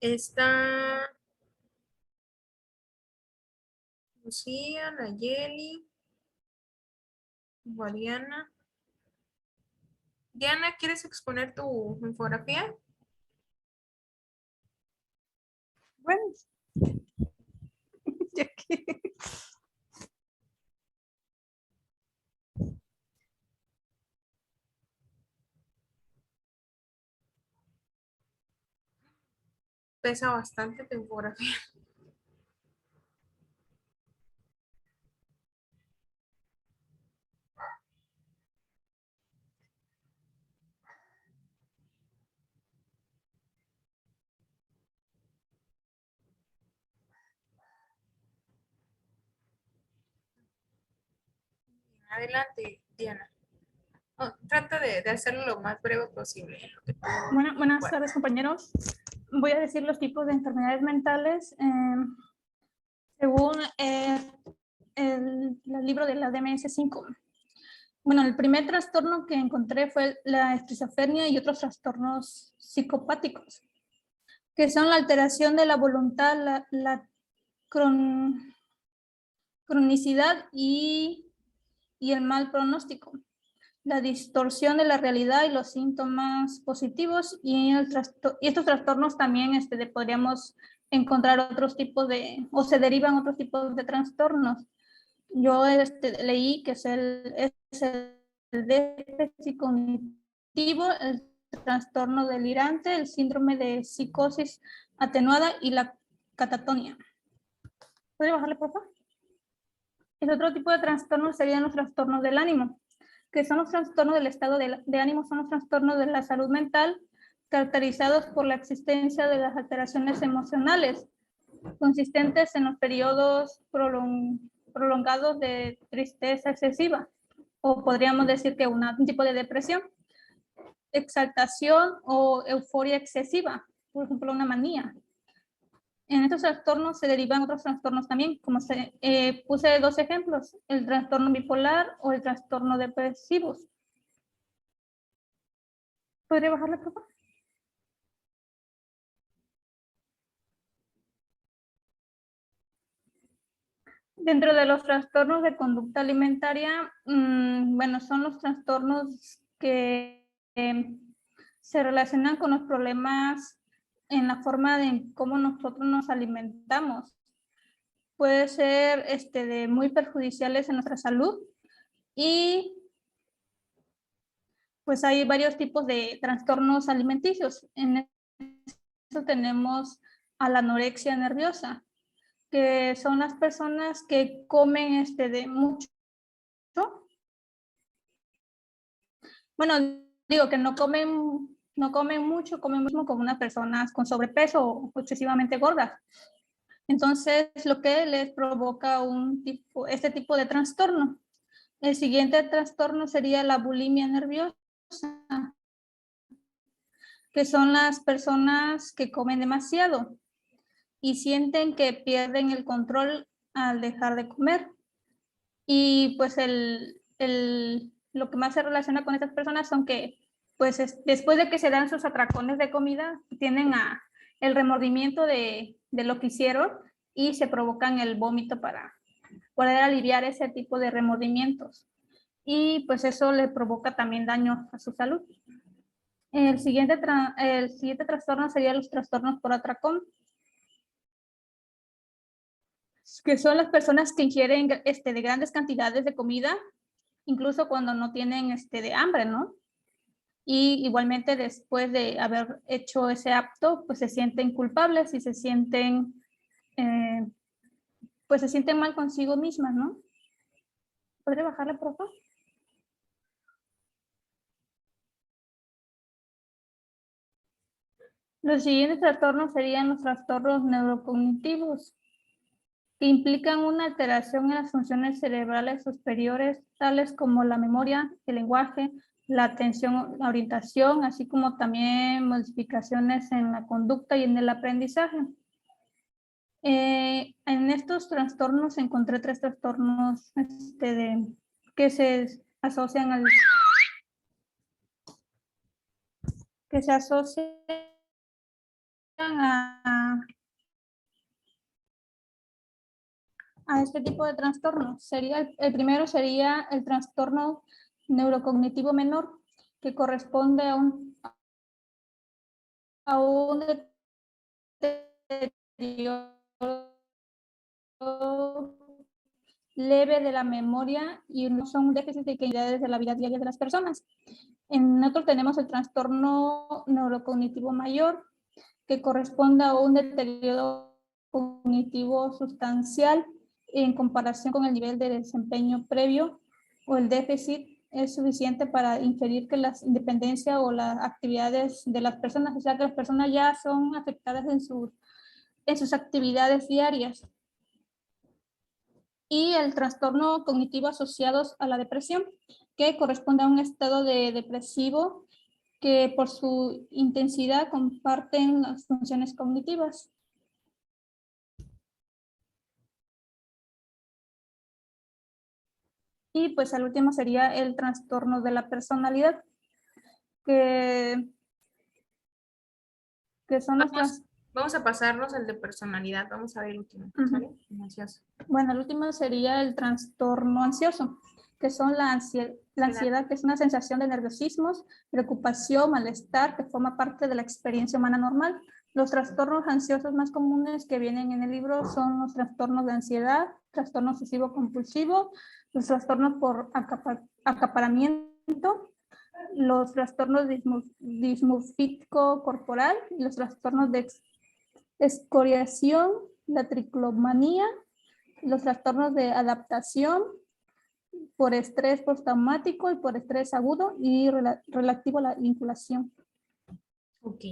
Está Lucía, Nayeli, Diana. Diana, ¿quieres exponer tu infografía? Bueno, ya que- Pesa bastante tu infografía. Adelante, Diana. Oh, trata de hacerlo lo más breve posible. En lo que tú Buenas puedas. tardes, compañeros. Voy a decir los tipos de enfermedades mentales según el libro de la DMS-5. Bueno, el primer trastorno que encontré fue la esquizofrenia y otros trastornos psicopáticos, que son la alteración de la voluntad, la cronicidad y el mal pronóstico, la distorsión de la realidad y los síntomas positivos, y estos trastornos también podríamos encontrar otros tipos o se derivan otros tipos de trastornos. Yo leí que es el déficit cognitivo, el trastorno delirante, el síndrome de psicosis atenuada y la catatonia. ¿Puede bajarle, por favor? El otro tipo de trastornos serían los trastornos del ánimo, que son los trastornos del estado de ánimo, son los trastornos de la salud mental, caracterizados por la existencia de las alteraciones emocionales, consistentes en los periodos prolongados de tristeza excesiva, o podríamos decir que un tipo de depresión, exaltación o euforia excesiva, por ejemplo, una manía. En estos trastornos se derivan otros trastornos también, como puse dos ejemplos, el trastorno bipolar o el trastorno depresivo. ¿Podría bajarle, por favor? Dentro de los trastornos de conducta alimentaria, bueno, son los trastornos que se relacionan con los problemas en la forma de cómo nosotros nos alimentamos. Puede ser de muy perjudiciales en nuestra salud, y pues hay varios tipos de trastornos alimenticios. En eso tenemos a la anorexia nerviosa, que son las personas que comen de mucho. Bueno, digo que no comen mucho, comen mismo como unas personas con sobrepeso o excesivamente gordas. Entonces, lo que les provoca este tipo de trastorno. El siguiente trastorno sería la bulimia nerviosa, que son las personas que comen demasiado y sienten que pierden el control al dejar de comer. Y pues lo que más se relaciona con estas personas son que pues después de que se dan sus atracones de comida, tienen el remordimiento de lo que hicieron y se provocan el vómito para poder aliviar ese tipo de remordimientos. Y pues eso le provoca también daño a su salud. El siguiente trastorno sería los trastornos por atracón, que son las personas que ingieren de grandes cantidades de comida, incluso cuando no tienen de hambre, ¿no? Y igualmente después de haber hecho ese acto, pues se sienten culpables y pues se sienten mal consigo mismas, ¿no? ¿Podría bajarle, por favor? Los siguientes trastornos serían los trastornos neurocognitivos, que implican una alteración en las funciones cerebrales superiores, tales como la memoria, el lenguaje, la atención, la orientación, así como también modificaciones en la conducta y en el aprendizaje. En estos trastornos encontré 3 trastornos que se asocian a este tipo de trastornos. Sería el primero sería el trastorno neurocognitivo menor, que corresponde a un deterioro leve de la memoria y no son un déficit de actividades de la vida diaria de las personas. En otro tenemos el trastorno neurocognitivo mayor, que corresponde a un deterioro cognitivo sustancial en comparación con el nivel de desempeño previo, o el déficit es suficiente para inferir que la independencia o las actividades de las personas, o sea que las personas ya son afectadas en sus actividades diarias. Y el trastorno cognitivo asociados a la depresión, que corresponde a un estado de depresivo que por su intensidad comparten las funciones cognitivas. Y pues el último sería el trastorno de la personalidad, que son los Vamos a pasarnos al de personalidad. Vamos a ver el último. ¿Sale? Ansioso. Bueno, el último sería el trastorno ansioso, que son la ansiedad, que es una sensación de nerviosismos, preocupación, malestar, que forma parte de la experiencia humana normal. Los trastornos ansiosos más comunes que vienen en el libro son los trastornos de ansiedad, trastorno obsesivo compulsivo, los trastornos por acaparamiento, los trastornos dismórfico corporal y los trastornos de escoriación, la triclomanía, los trastornos de adaptación por estrés postraumático y por estrés agudo y relativo a la vinculación. Ok.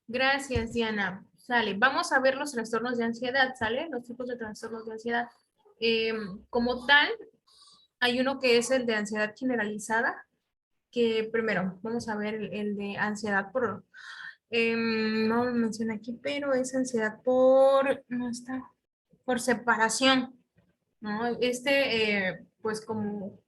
Gracias, Diana. Sale. Vamos a ver los trastornos de ansiedad, ¿sale? Los tipos de trastornos de ansiedad. Como tal, hay uno que es el de ansiedad generalizada, que primero vamos a ver el de ansiedad por... no lo menciona aquí, pero es ansiedad por... No está. Por separación, ¿no? Pues como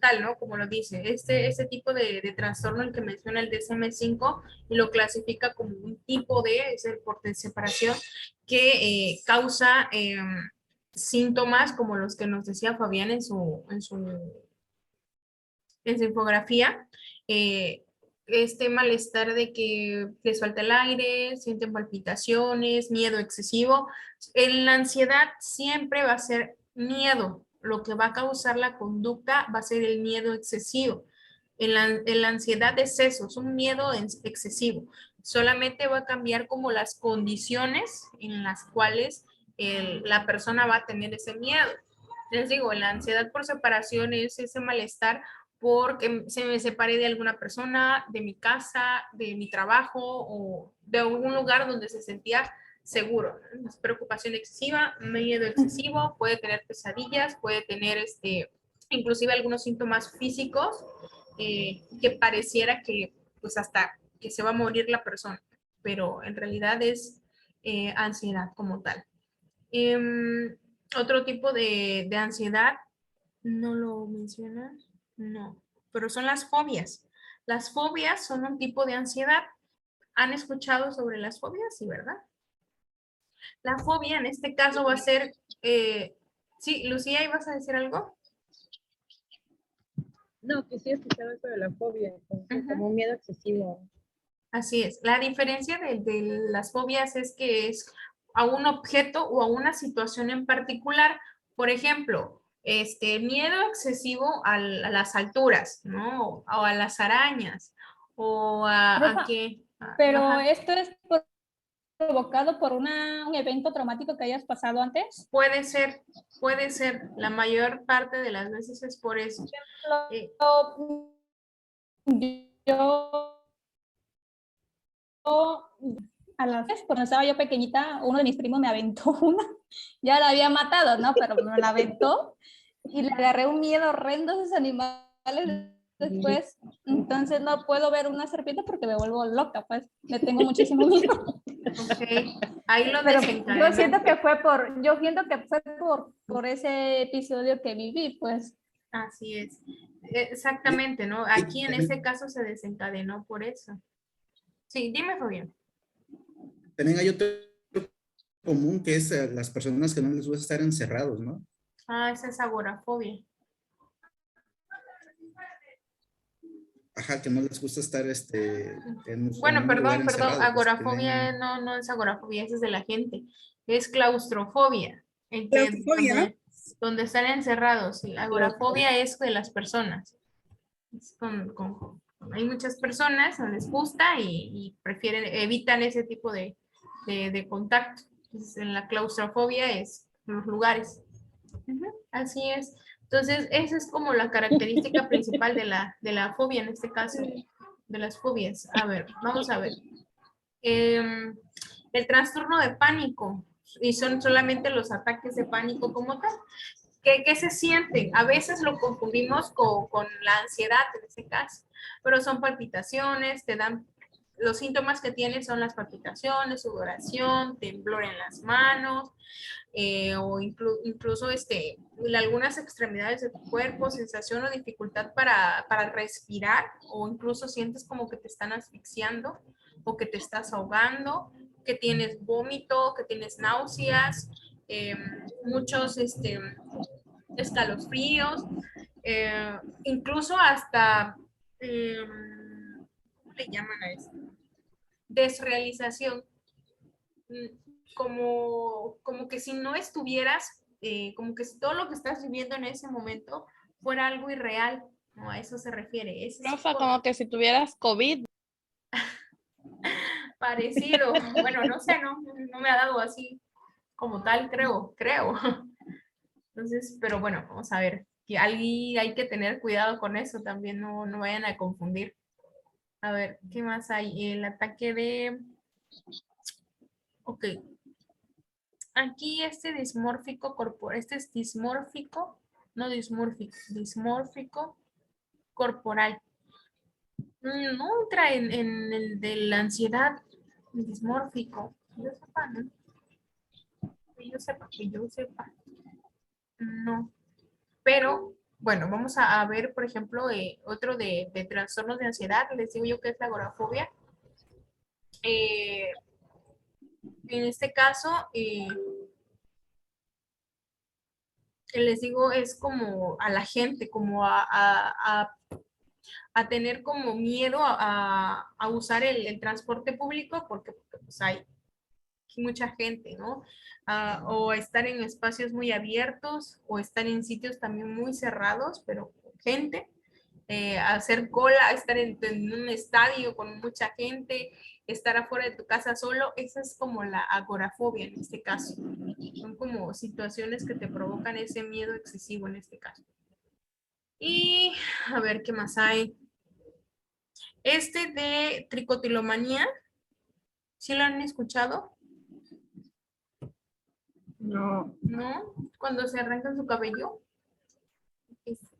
tal, ¿no? Como lo dice, este tipo de trastorno, el que menciona el DSM-5, y lo clasifica como un tipo es el por separación, que causa síntomas como los que nos decía Fabián en su infografía, este malestar de que les falta el aire, sienten palpitaciones, miedo excesivo. En la ansiedad siempre va a ser miedo. Lo que va a causar la conducta va a ser el miedo excesivo. En la ansiedad es eso, es un miedo excesivo. Solamente va a cambiar como las condiciones en las cuales la persona va a tener ese miedo. Les digo, la ansiedad por separación es ese malestar porque se me separé de alguna persona, de mi casa, de mi trabajo o de algún lugar donde se sentía seguro. Preocupación excesiva, miedo excesivo, puede tener pesadillas, puede tener inclusive algunos síntomas físicos que pareciera que pues hasta que se va a morir la persona, pero en realidad es ansiedad como tal. Otro tipo de ansiedad, ¿no lo mencionas? No, pero son las fobias. Las fobias son un tipo de ansiedad. ¿Han escuchado sobre las fobias? Sí, ¿verdad? La fobia en este caso va a ser... sí, Lucía, ¿ibas a decir algo? No, que sí he escuchado eso de la fobia, como un miedo excesivo. Así es. La diferencia de las fobias es que es a un objeto o a una situación en particular. Por ejemplo, miedo excesivo a las alturas, ¿no? O a las arañas, o a que... Pero ajá. esto es provocado por un evento traumático que hayas pasado antes. Puede ser. La mayor parte de las veces es por eso. Yo a las veces, cuando estaba yo pequeñita, uno de mis primos me aventó una, ya la había matado, ¿no? Pero me la aventó y le agarré un miedo horrendo a esos animales después. Entonces no puedo ver una serpiente porque me vuelvo loca, pues le tengo muchísimo miedo. Okay. Ahí lo Pero desencadenó. yo siento que fue por ese episodio que viví, pues. Así es. Exactamente, ¿no? Aquí en este caso se desencadenó por eso. Sí, dime, Fabián. También hay otro común que es las personas que no les gusta estar encerrados, ¿no? Ah, esa es agorafobia. Ajá, que no les gusta estar Bueno, en un lugar perdón, encerrado. Pues, agorafobia no es agorafobia, esa es de la gente. Es claustrofobia, en que Claustrofobia, ¿no? donde están encerrados. Sí, Claustrofobia. agorafobia es de las personas. Es hay muchas personas, no les gusta y prefieren, evitan ese tipo de contacto. Entonces, en la claustrofobia es los lugares. Ujú, así es. Entonces, esa es como la característica principal de la fobia en este caso, de las fobias. A ver, vamos a ver. El trastorno de pánico, y son solamente los ataques de pánico como tal. ¿Qué se sienten? A veces lo confundimos con la ansiedad en este caso, pero son palpitaciones, te dan, los síntomas que tienes son las palpitaciones, sudoración, temblor en las manos, o incluso algunas extremidades de tu cuerpo, sensación o dificultad para respirar, o incluso sientes como que te están asfixiando o que te estás ahogando, que tienes vómito, que tienes náuseas, muchos escalofríos, incluso hasta, ¿cómo le llaman a esto? Desrealización. Como que si no estuvieras, como que si todo lo que estás viviendo en ese momento fuera algo irreal, ¿no? A eso se refiere. Es Profa, como que si tuvieras COVID. parecido. Bueno, no sé, no me ha dado así como tal, creo. Entonces, pero bueno, vamos a ver. Que hay que tener cuidado con eso también, no vayan a confundir. A ver, ¿qué más hay? El ataque de... Ok. Aquí dismórfico corporal, este es dismórfico, no dismórfico, dismórfico corporal. No entra en el de la ansiedad, dismórfico. Yo sepa, ¿no? Que yo sepa. No. Pero, bueno, vamos a ver, por ejemplo, otro de trastornos de ansiedad. Les digo yo que es la agorafobia. En este caso, les digo, es como a la gente, como a tener como miedo a usar el transporte público porque pues hay mucha gente, ¿no? O estar en espacios muy abiertos o estar en sitios también muy cerrados, pero con gente, hacer cola, estar en un estadio con mucha gente, estar afuera de tu casa solo, esa es como la agorafobia en este caso. Son como situaciones que te provocan ese miedo excesivo en este caso. Y a ver qué más hay. De tricotilomanía, ¿sí lo han escuchado? No, ¿No? Cuando se arrancan su cabello.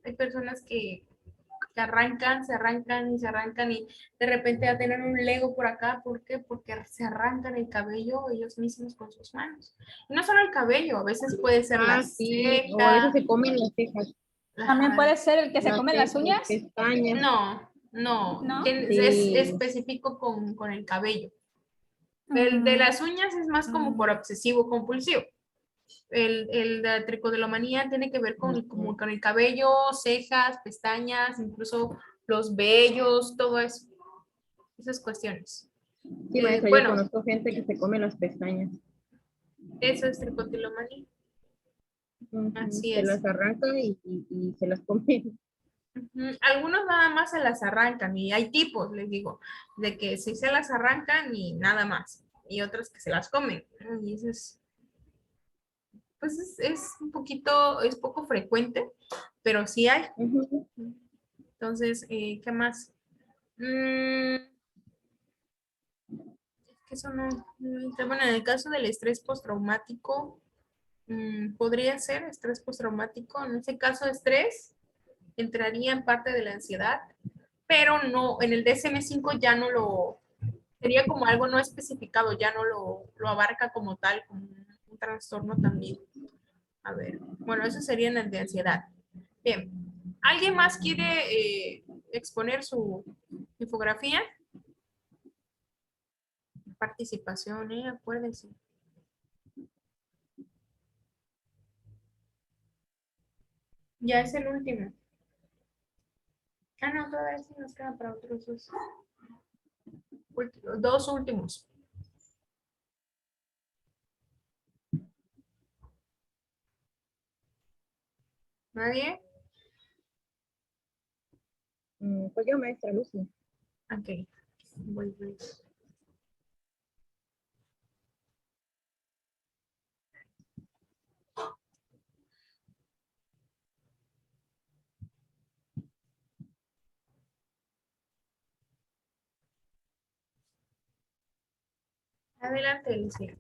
Hay personas que se arrancan y de repente a tener un lego por acá. ¿Por qué? Porque se arrancan el cabello ellos mismos con sus manos. Y no solo el cabello, a veces puede ser la sí, o a veces ceja. se comen las cejas, También puede ser el que se las come las cejas, uñas, pestañas. No, ¿no? es Sí, específico con el cabello. El de Mm, las uñas es más como por obsesivo compulsivo. El de tricotilomanía tiene que ver como con el cabello, cejas, pestañas, incluso los vellos, todo eso. Esas cuestiones. sí, maestra, yo Bueno, conozco gente que se come las pestañas. eso es tricotilomanía. Así Se es. las arranca y se las come. Ujú. Algunos nada más se las arrancan y hay tipos, les digo, de que si se las arrancan y nada más, y otros que se las comen, ¿no? Y eso es, pues es un poquito, es poco frecuente, pero sí hay. Ujú. Entonces, ¿qué más? Mm, que eso bueno, en el caso del estrés postraumático, podría ser estrés postraumático. En ese caso, estrés entraría en parte de la ansiedad, pero no, en el DSM-5 ya no sería como algo no especificado, ya no lo abarca como tal, como un trastorno también. A ver, bueno, eso sería en el de ansiedad. Bien, ¿alguien más quiere exponer su infografía? Participación, acuérdense. Ya es el último. Ah, no, todavía sí nos queda para otros dos. Dos últimos. ¿Nadie? Pues yo, maestra Lucy. Ok. Voy. Adelante, Lucía.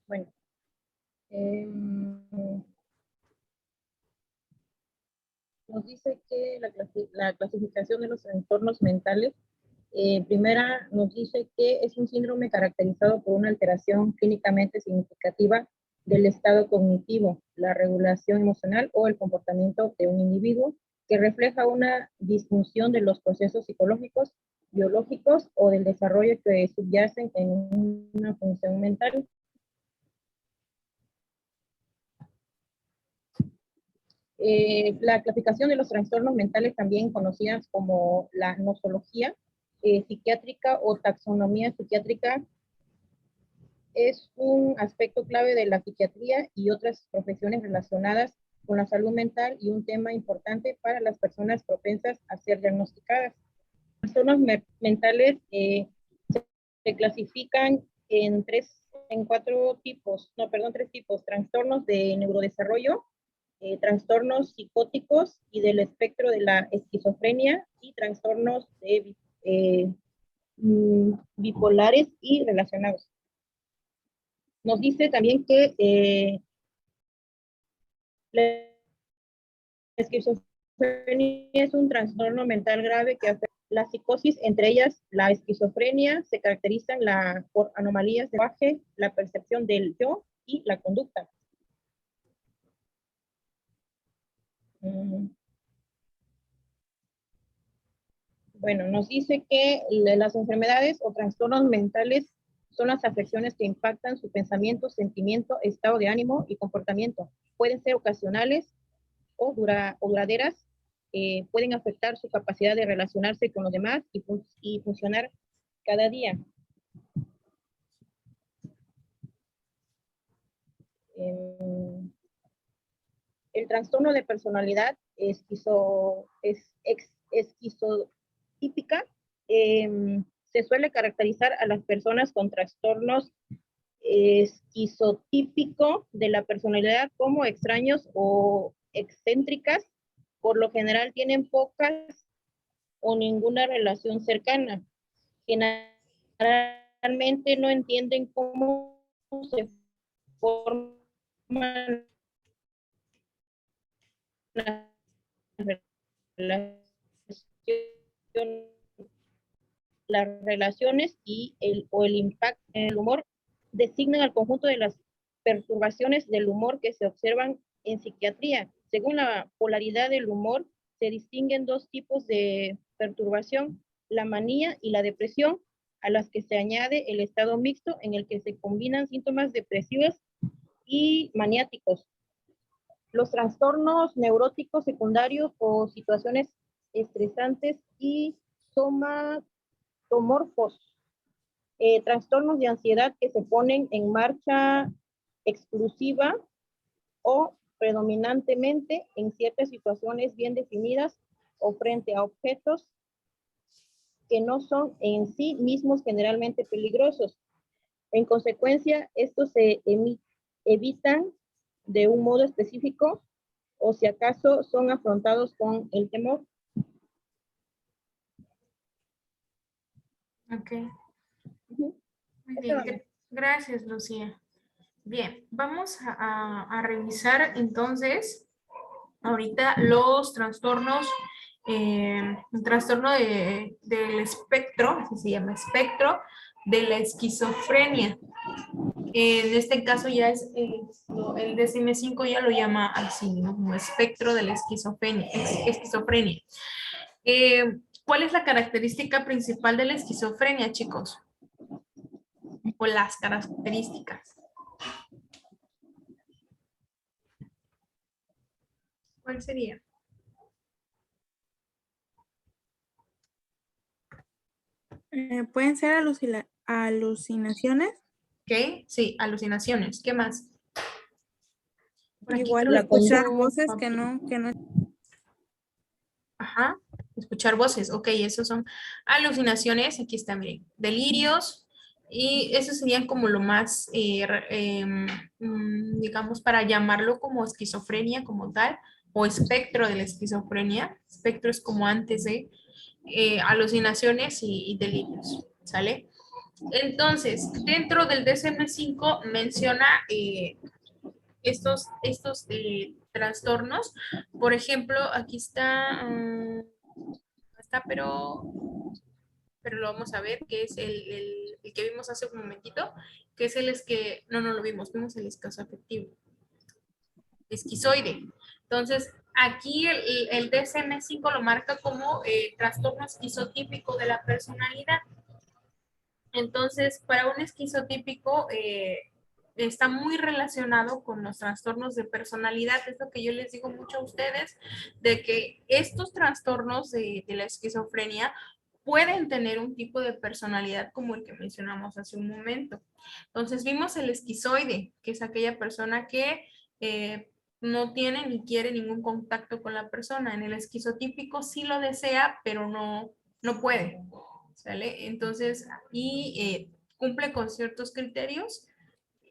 Bueno, nos dice que la clasificación de los trastornos mentales, primera nos dice que es un síndrome caracterizado por una alteración clínicamente significativa del estado cognitivo, la regulación emocional o el comportamiento de un individuo que refleja una disfunción de los procesos psicológicos, biológicos o del desarrollo que subyacen en una función mental. La clasificación de los trastornos mentales, también conocidas como la nosología psiquiátrica o taxonomía psiquiátrica, es un aspecto clave de la psiquiatría y otras profesiones relacionadas con la salud mental y un tema importante para las personas propensas a ser diagnosticadas. Los trastornos mentales se clasifican en tres tipos: trastornos de neurodesarrollo, trastornos psicóticos y del espectro de la esquizofrenia y trastornos de, bipolares y relacionados. Nos dice también que la esquizofrenia es un trastorno mental grave que afecta la psicosis, entre ellas la esquizofrenia, se caracterizan por anomalías de lenguaje, la percepción del yo y la conducta. Bueno, nos dice que las enfermedades o trastornos mentales son las afecciones que impactan su pensamiento, sentimiento, estado de ánimo y comportamiento. Pueden ser ocasionales o duraderas, pueden afectar su capacidad de relacionarse con los demás y funcionar cada día. El trastorno de personalidad esquizotípica se suele caracterizar a las personas con trastornos esquizotípico de la personalidad como extraños o excéntricas. Por lo general tienen pocas o ninguna relación cercana. Generalmente no entienden cómo se forman las relaciones o el impacto en el humor designan al conjunto de las perturbaciones del humor que se observan en psiquiatría. Según la polaridad del humor, se distinguen dos tipos de perturbación: la manía y la depresión, a las que se añade el estado mixto, en el que se combinan síntomas depresivos y maniáticos. Los trastornos neuróticos secundarios o situaciones estresantes y somatomorfos, trastornos de ansiedad que se ponen en marcha exclusiva o predominantemente en ciertas situaciones bien definidas o frente a objetos que no son en sí mismos generalmente peligrosos. En consecuencia, estos se evitan de un modo específico o si acaso son afrontados con el temor. Ok. Muy bien. Gracias, Lucía. Bien, vamos a revisar entonces ahorita los trastornos, un trastorno del espectro, así se llama, espectro de la esquizofrenia. En este caso ya es el DSM-5 ya lo llama así, ¿no? Como espectro de la esquizofrenia. ¿Cuál es la característica principal de la esquizofrenia, chicos? O las características. ¿Cuál sería? Pueden ser alucinaciones. ¿Ok? Sí, alucinaciones. ¿Qué más? Por aquí Igual creo que escuchar puso voces que papel. no. Ajá, escuchar voces, ok, esos son alucinaciones, aquí están, miren, delirios, y eso serían como lo más, digamos, para llamarlo como esquizofrenia como tal, o espectro de la esquizofrenia, espectro es como antes de alucinaciones y delirios, ¿sale? Entonces, dentro del DSM-5 menciona estos trastornos. Por ejemplo, aquí está, está, pero lo vamos a ver, que es el que vimos hace un momentito, que es no lo vimos el esquizoafectivo, esquizoide. Entonces, aquí el DSM-5 lo marca como trastorno esquizotípico de la personalidad. Entonces, para un esquizotípico está muy relacionado con los trastornos de personalidad. Es lo que yo les digo mucho a ustedes, de que estos trastornos de la esquizofrenia pueden tener un tipo de personalidad como el que mencionamos hace un momento. Entonces, vimos el esquizoide, que es aquella persona que no tiene ni quiere ningún contacto con la persona. En el esquizotípico sí lo desea, pero no puede. ¿Sale? Entonces, cumple con ciertos criterios.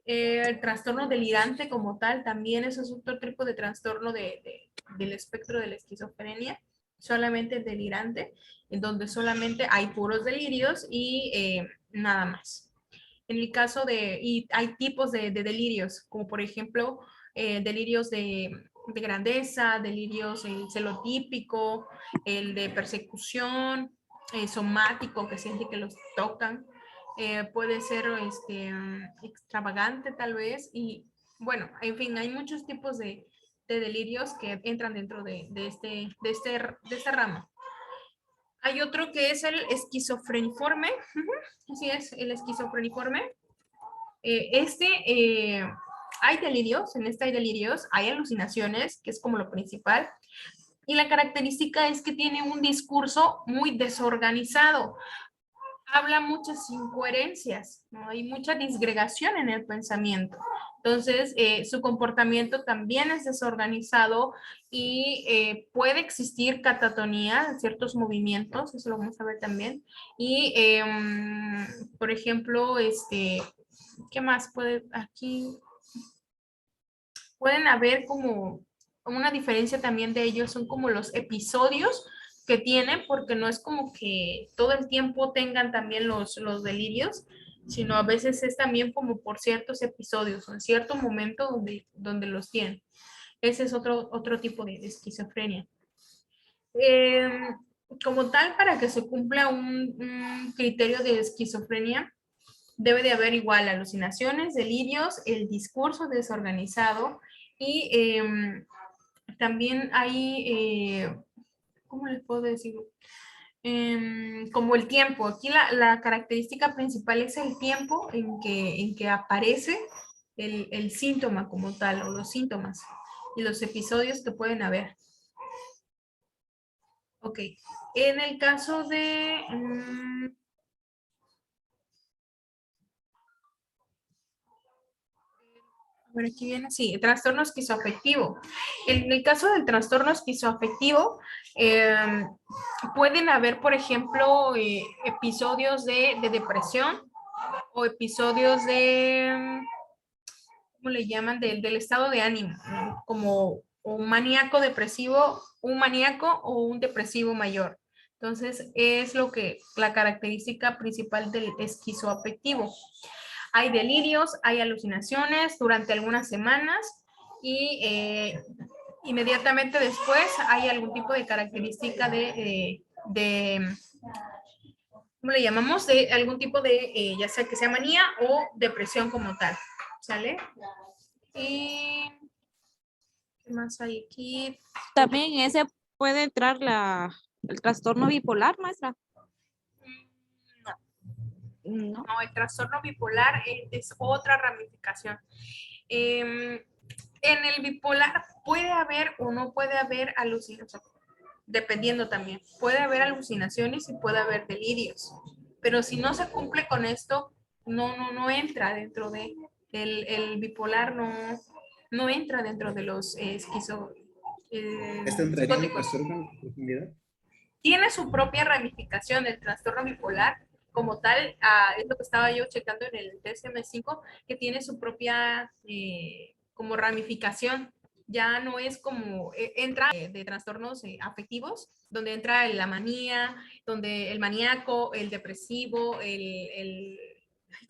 El trastorno delirante como tal, también eso es otro tipo de trastorno del espectro de la esquizofrenia, solamente delirante, en donde solamente hay puros delirios y nada más. En el caso y hay tipos de delirios, como por ejemplo, delirios de grandeza, delirios celotípico, el de persecución, somático, que siente que los tocan, puede ser extravagante tal vez, y bueno, en fin, hay muchos tipos de delirios que entran dentro de esta rama. Hay otro que es el esquizofreniforme, así es, el esquizofreniforme. Hay delirios, en este hay delirios, hay alucinaciones, que es como lo principal, y la característica es que tiene un discurso muy desorganizado, habla muchas incoherencias, ¿no? Hay mucha disgregación en el pensamiento. Entonces, su comportamiento también es desorganizado y puede existir catatonía en ciertos movimientos, eso lo vamos a ver también. Y, por ejemplo, ¿qué más puede aquí? Pueden haber como una diferencia también de ellos, son como los episodios que tienen, porque no es como que todo el tiempo tengan también los delirios, sino a veces es también como por ciertos episodios, o en cierto momento donde los tienen. Ese es otro tipo de esquizofrenia. Eh, Como tal, para que se cumpla un criterio de esquizofrenia, debe de haber igual alucinaciones, delirios, el discurso desorganizado y también hay, ¿cómo les puedo decir? Como el tiempo. Aquí la característica principal es el tiempo en que aparece el síntoma como tal o los síntomas y los episodios que pueden haber. Ok. En el caso de... a ver, aquí viene, sí, el trastorno esquizoafectivo. En el caso del trastorno esquizoafectivo, pueden haber, por ejemplo, episodios de depresión o episodios ¿cómo le llaman? Del estado de ánimo, ¿no? Como un maníaco depresivo, un maníaco o un depresivo mayor. Entonces, es la característica principal del esquizoafectivo. Hay delirios, hay alucinaciones durante algunas semanas y inmediatamente después hay algún tipo de característica ¿cómo le llamamos? De algún tipo de, ya sea que sea manía o depresión como tal, ¿sale? Y ¿qué más hay aquí? También ese puede entrar el trastorno bipolar, maestra. No. No, el trastorno bipolar es otra ramificación. En el bipolar puede haber o no puede haber alucinaciones, dependiendo también. Puede haber alucinaciones y puede haber delirios. Pero si no se cumple con esto, no entra dentro de el bipolar, no entra dentro de los ¿Esto entraría en el psicóticos. trastorno de personalidad? Tiene su propia ramificación del trastorno bipolar como tal, es lo que estaba yo checando en el DSM-5, que tiene su propia como ramificación. Ya no es como, entra de trastornos afectivos, donde entra la manía, donde el maníaco, el depresivo,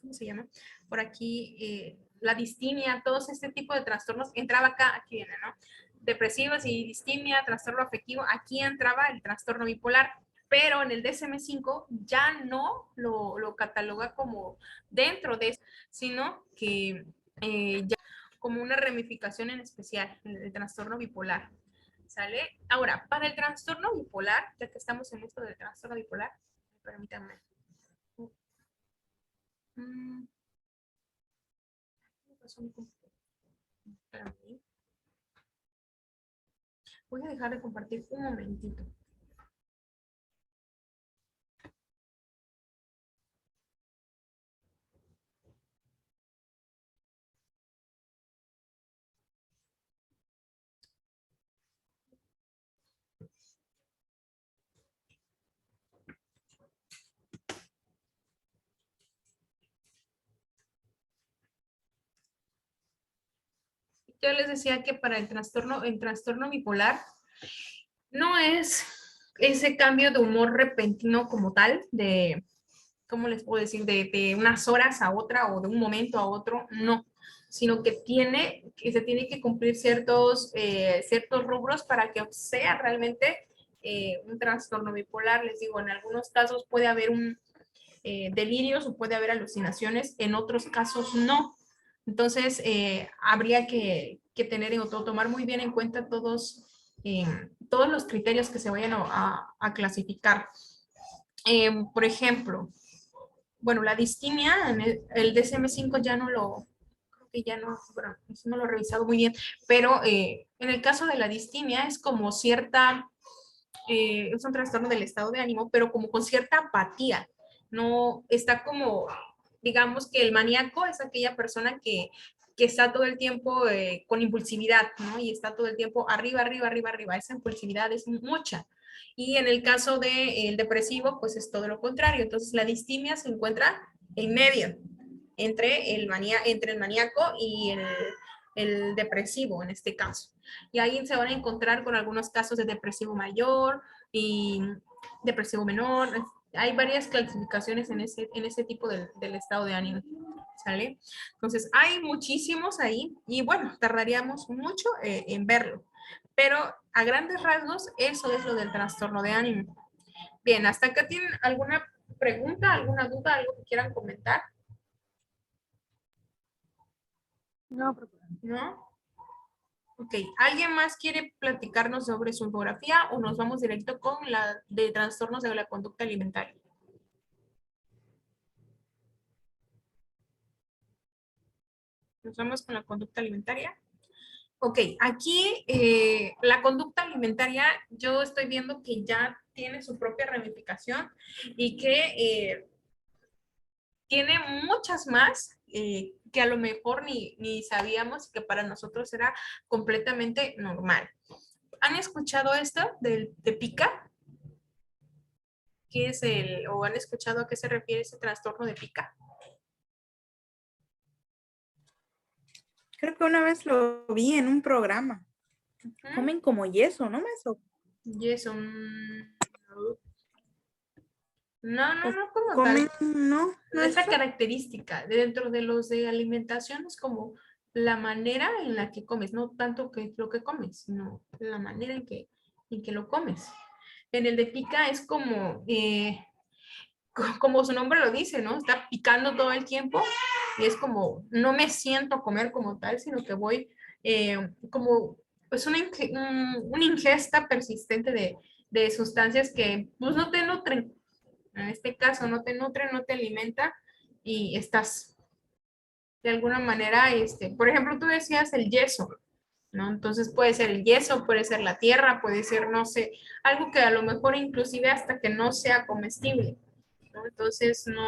¿cómo se llama? Por aquí, la distimia, todos este tipo de trastornos, entraba acá, aquí viene, ¿no? Depresivos y distimia, trastorno afectivo, aquí entraba el trastorno bipolar, pero en el DSM-5 ya no lo cataloga como dentro de eso, sino que ya como una ramificación en especial, el trastorno bipolar. ¿Sale? Ahora, para el trastorno bipolar, ya que estamos en esto del trastorno bipolar, permítanme. Voy a dejar de compartir un momentito. Yo les decía que para el trastorno bipolar no es ese cambio de humor repentino como tal, de, ¿cómo les puedo decir? De unas horas a otra o de un momento a otro, no, sino que se tiene que cumplir ciertos rubros para que sea realmente un trastorno bipolar. Les digo, en algunos casos puede haber delirios o puede haber alucinaciones, en otros casos no. Entonces, habría que tener o tomar muy bien en cuenta todos los criterios que se vayan a clasificar. Por ejemplo, bueno, la distimia, en el DSM-5 ya no lo, creo que ya no, bueno, eso no lo he revisado muy bien, pero en el caso de la distimia es como cierta, es un trastorno del estado de ánimo, pero como con cierta apatía, no está como, digamos que el maníaco es aquella persona que está todo el tiempo con impulsividad, ¿no? Y está todo el tiempo arriba, arriba, arriba, arriba. Esa impulsividad es mucha. Y en el caso del depresivo, pues es todo lo contrario. Entonces, la distimia se encuentra en medio, entre el maníaco y el depresivo en este caso. Y ahí se van a encontrar con algunos casos de depresivo mayor y depresivo menor. Hay varias clasificaciones en ese tipo del estado de ánimo. ¿Sale? Entonces, hay muchísimos ahí y bueno, tardaríamos mucho en verlo. Pero a grandes rasgos, eso es lo del trastorno de ánimo. Bien, ¿hasta acá tienen alguna pregunta, alguna duda, algo que quieran comentar? No, profesor. ¿No? Ok, ¿alguien más quiere platicarnos sobre su infografía o nos vamos directo con la de trastornos de la conducta alimentaria? Nos vamos con la conducta alimentaria. Ok, aquí la conducta alimentaria yo estoy viendo que ya tiene su propia ramificación y que tiene muchas más que a lo mejor ni sabíamos que para nosotros era completamente normal. ¿Han escuchado esto de pica? ¿Qué es o han escuchado a qué se refiere ese trastorno de pica? Creo que una vez lo vi en un programa. Comen como yeso, ¿no, Meso? Yeso. No, como Comen, tal. no Esa eso. característica dentro de los de alimentación es como la manera en la que comes, no tanto que lo que comes, sino la manera en que lo comes. En el de pica es como, como su nombre lo dice, ¿no? Está picando todo el tiempo y es como, no me siento a comer como tal, sino que voy como, pues una ingesta persistente de sustancias que pues no te nutren. En este caso, no te nutre, no te alimenta y estás de alguna manera, por ejemplo, tú decías el yeso. ¿no? Entonces puede ser el yeso, puede ser la tierra, puede ser, no sé, algo que a lo mejor inclusive hasta que no sea comestible, ¿no? Entonces, no.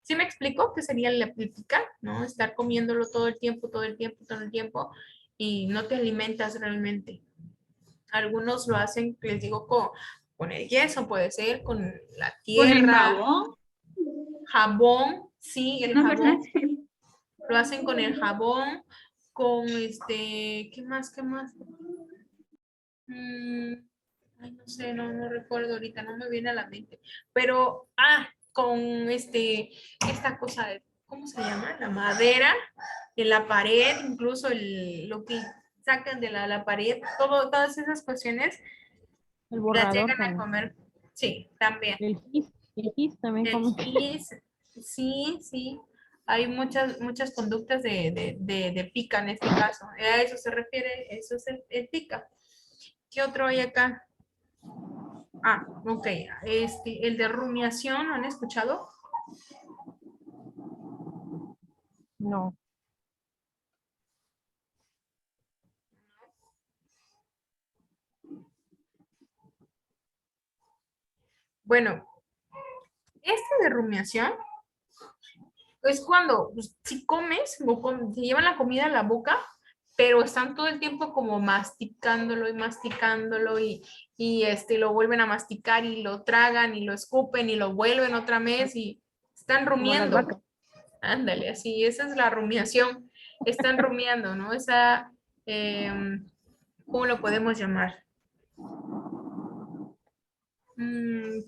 ¿Sí me explico qué sería la picar, ¿no? Estar comiéndolo todo el tiempo, todo el tiempo, todo el tiempo y no te alimentas realmente. Algunos lo hacen, les digo, con el yeso, puede ser, con la ¿Con el tierra, jabón? jabón, sí, el No, ¿verdad? jabón, lo hacen con el jabón, con ¿qué más? ¿Qué más? Ay, no sé, no recuerdo ahorita, no me viene a la mente. Pero, con esta cosa de, ¿cómo se llama? La madera, en la pared, incluso lo que sacan de la pared, todas esas cuestiones El las borrador llegan a también. comer. Sí, también. El gis también El come. gis, sí. Hay muchas conductas de pica en este caso. A eso se refiere, eso es el pica. ¿Qué otro hay acá? Ok. El de rumiación, ¿lo han escuchado? No. Bueno, de rumiación es cuando pues, si comes, se llevan la comida a la boca, pero están todo el tiempo como masticándolo y masticándolo y lo vuelven a masticar y lo tragan y lo escupen y lo vuelven otra vez y están Como las rumiando. vacas. Ándale, así, esa es la rumiación. Están rumiando, ¿no? ¿Cómo lo podemos llamar?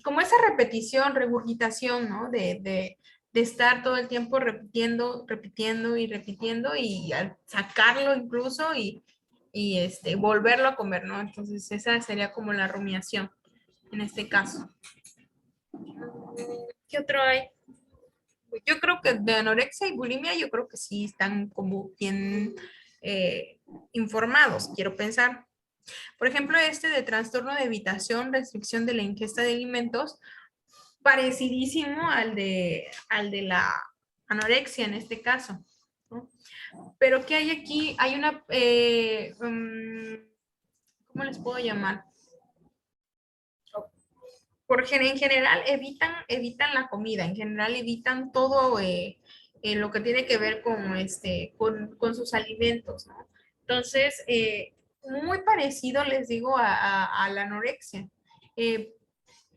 Como esa repetición, regurgitación, ¿no? De estar todo el tiempo repitiendo y repitiendo y al sacarlo incluso y volverlo a comer, ¿no? Entonces esa sería como la rumiación en este caso. ¿Qué otro hay? Yo creo que de anorexia y bulimia, yo creo que sí están como bien informados, quiero pensar. Por ejemplo, de trastorno de evitación, restricción de la ingesta de alimentos, parecidísimo al de la anorexia en este caso, ¿no? Pero ¿qué hay aquí? Hay ¿cómo les puedo llamar? En general evitan la comida, en general evitan todo lo que tiene que ver con sus alimentos, ¿no? Entonces, muy parecido, les digo, a la anorexia.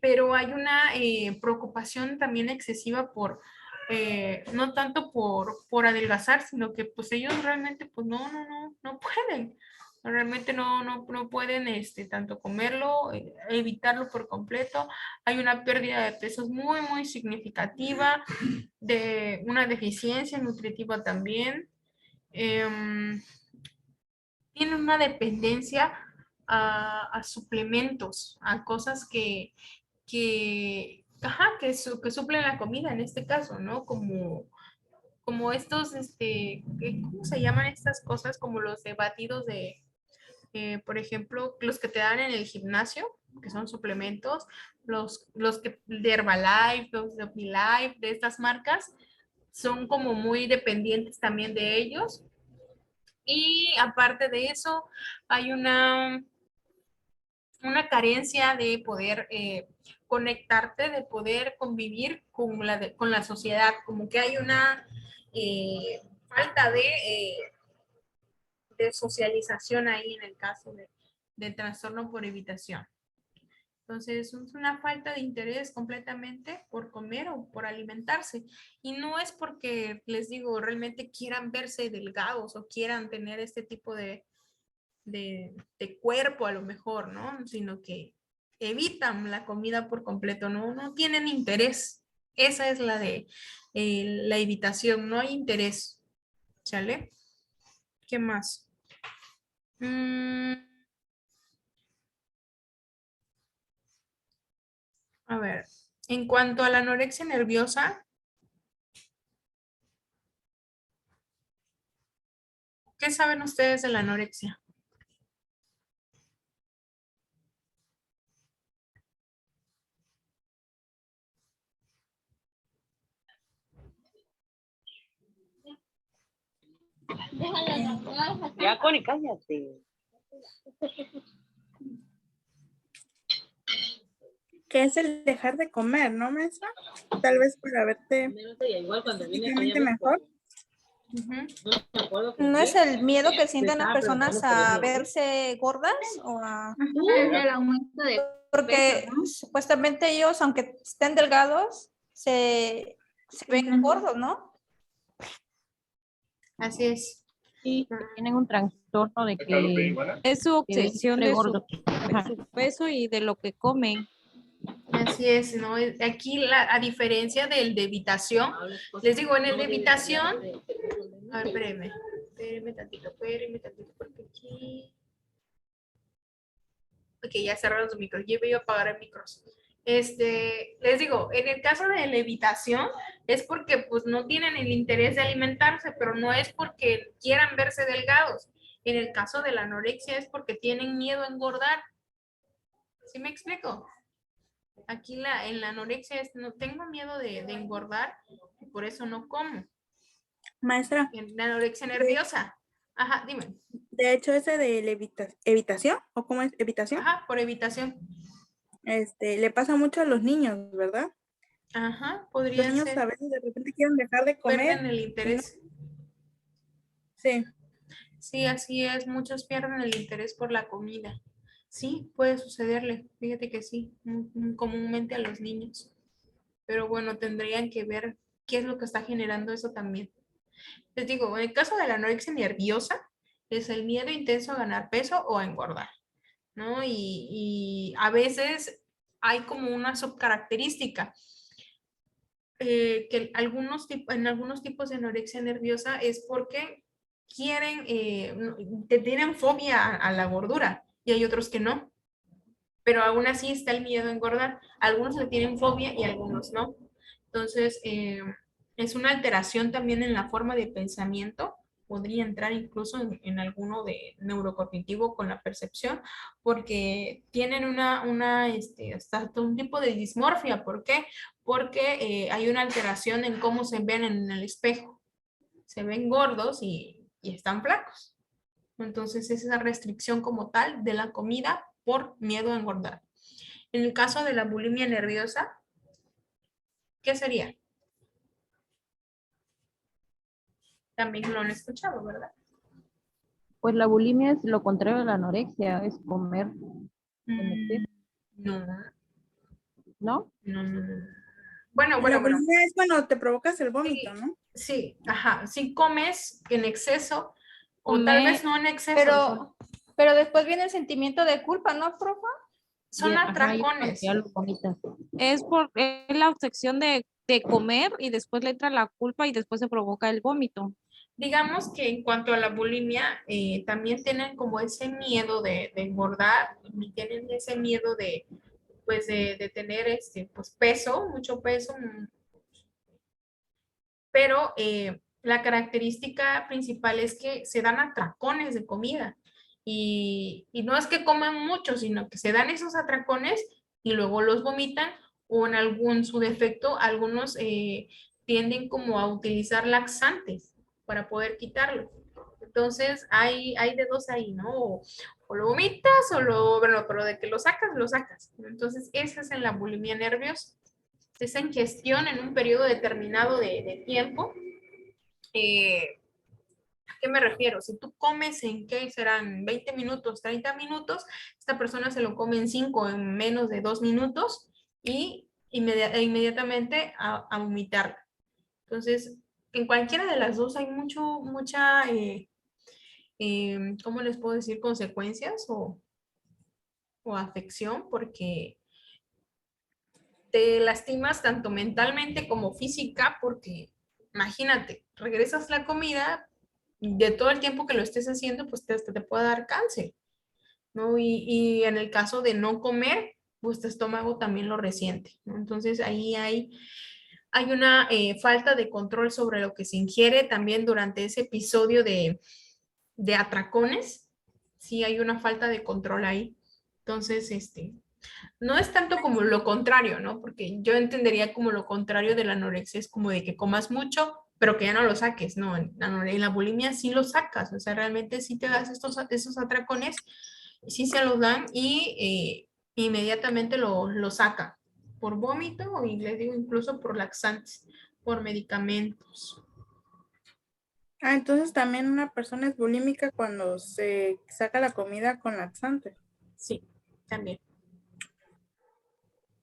Pero hay una preocupación también excesiva no tanto por adelgazar, sino que pues ellos realmente pues no pueden. Realmente no pueden tanto comerlo, evitarlo por completo. Hay una pérdida de pesos muy, muy significativa, de una deficiencia nutritiva también. Em, Tienen una dependencia a suplementos, a cosas que suplen la comida en este caso, ¿no? Como estos, ¿cómo se llaman estas cosas? Como los de batidos por ejemplo, los que te dan en el gimnasio, que son suplementos, los que de Herbalife, los de OmniLife, de estas marcas, son como muy dependientes también de ellos. Y aparte de eso, hay una carencia de poder conectarte, de poder convivir con la sociedad, como que hay una falta de socialización ahí en el caso de trastorno por evitación. Entonces, es una falta de interés completamente por comer o por alimentarse. Y no es porque, les digo, realmente quieran verse delgados o quieran tener este tipo de cuerpo a lo mejor, ¿no? Sino que evitan la comida por completo, no tienen interés. Esa es la evitación, no hay interés. ¿Sale? ¿Qué más? A ver, en cuanto a la anorexia nerviosa, ¿qué saben ustedes de la anorexia? Ya, Connie, cállate. ¿Qué es el dejar de comer, no, maestra? Tal vez para verte Igual cuando físicamente mejor. ¿No es el miedo que sienten las personas a verse gordas o a...? El aumento de Porque peso, ¿no? supuestamente ellos, aunque estén delgados, se ven gordos, ¿no? Así es. Sí, tienen un trastorno de que Es su que ven obsesión siempre de gordos. su peso y de lo que comen. Así es, ¿no? Aquí, a diferencia del de evitación, les digo, en el de evitación, a ver, espérenme tantito, porque aquí, ok, ya cerraron su micro, yo iba a apagar el micro. Les digo, en el caso de la evitación, es porque pues no tienen el interés de alimentarse, pero no es porque quieran verse delgados. En el caso de la anorexia es porque tienen miedo a engordar. ¿Sí me explico? Aquí en la anorexia es, no tengo miedo de engordar, y por eso no como. Maestra, En la anorexia nerviosa. Ajá, dime. de hecho ese de la evitación, ¿o cómo es evitación? Ajá, por evitación. Le pasa mucho a los niños, ¿verdad? Ajá, Los podría niños ser. a veces de repente quieren dejar de Pierden comer. el interés. Sí. Sí, así es. Muchos pierden el interés por la comida. Sí, puede sucederle. Fíjate que sí, comúnmente a los niños. Pero bueno, tendrían que ver qué es lo que está generando eso también. Les digo, en el caso de la anorexia nerviosa, es el miedo intenso a ganar peso o a engordar, ¿no? Y a veces hay como una subcaracterística, que en algunos tipos de anorexia nerviosa es porque quieren, te tienen fobia a la gordura y hay otros que no, pero aún así está el miedo a engordar. Algunos le tienen fobia y algunos no. Entonces, es una alteración también en la forma de pensamiento. Podría entrar incluso en alguno de neurocognitivo con la percepción, porque tienen hasta un tipo de dismorfia. ¿Por qué? Porque hay una alteración en cómo se ven en el espejo. Se ven gordos y están flacos. Entonces, es esa restricción como tal de la comida por miedo a engordar. En el caso de la bulimia nerviosa, ¿qué sería? También lo han escuchado, ¿verdad? Pues la bulimia es lo contrario de la anorexia, es comer en exceso, No, ¿no? no. Bueno. La bulimia es cuando te provocas el vómito, Sí, ¿no? sí, ajá. Si comes en exceso, o tal vez no en exceso. Pero después viene el sentimiento de culpa, ¿no, profe? Son Ajá, y atracones. ya lo vomitas. Es la obsesión de comer y después le entra la culpa y después se provoca el vómito. Digamos que en cuanto a la bulimia, también tienen como ese miedo de engordar, y tienen ese miedo de, pues, de tener pues, peso, mucho peso, pero la característica principal es que se dan atracones de comida, y no es que coman mucho, sino que se dan esos atracones y luego los vomitan, o en su defecto, algunos tienden como a utilizar laxantes para poder quitarlo. Entonces, hay de dos ahí, ¿no? O lo vomitas bueno, pero de que lo sacas, lo sacas. Entonces, esa es en la bulimia nerviosa. Esa ingestión en un periodo determinado de tiempo. ¿A qué me refiero? Si tú comes en, ¿qué serán? 20 minutos, 30 minutos, esta persona se lo come en 5, en menos de 2 minutos, y inmediatamente a vomitar. Entonces, en cualquiera de las dos hay mucha, ¿cómo les puedo decir? Consecuencias o afección, porque te lastimas tanto mentalmente como física, porque imagínate, regresas la comida, de todo el tiempo que lo estés haciendo, pues te puede dar cáncer, ¿no? Y en el caso de no comer, pues tu estómago también lo resiente, ¿no? Entonces ahí hay una falta de control sobre lo que se ingiere también durante ese episodio de atracones. Sí, hay una falta de control ahí. Entonces, no es tanto como lo contrario, ¿no? Porque yo entendería como lo contrario de la anorexia, es como de que comas mucho pero que ya no lo saques, no, en la bulimia sí lo sacas, o sea, realmente sí te das esos atracones, sí se los dan y inmediatamente lo saca por vómito y les digo incluso por laxantes, por medicamentos. Ah, entonces también una persona es bulímica cuando se saca la comida con laxante. Sí, también.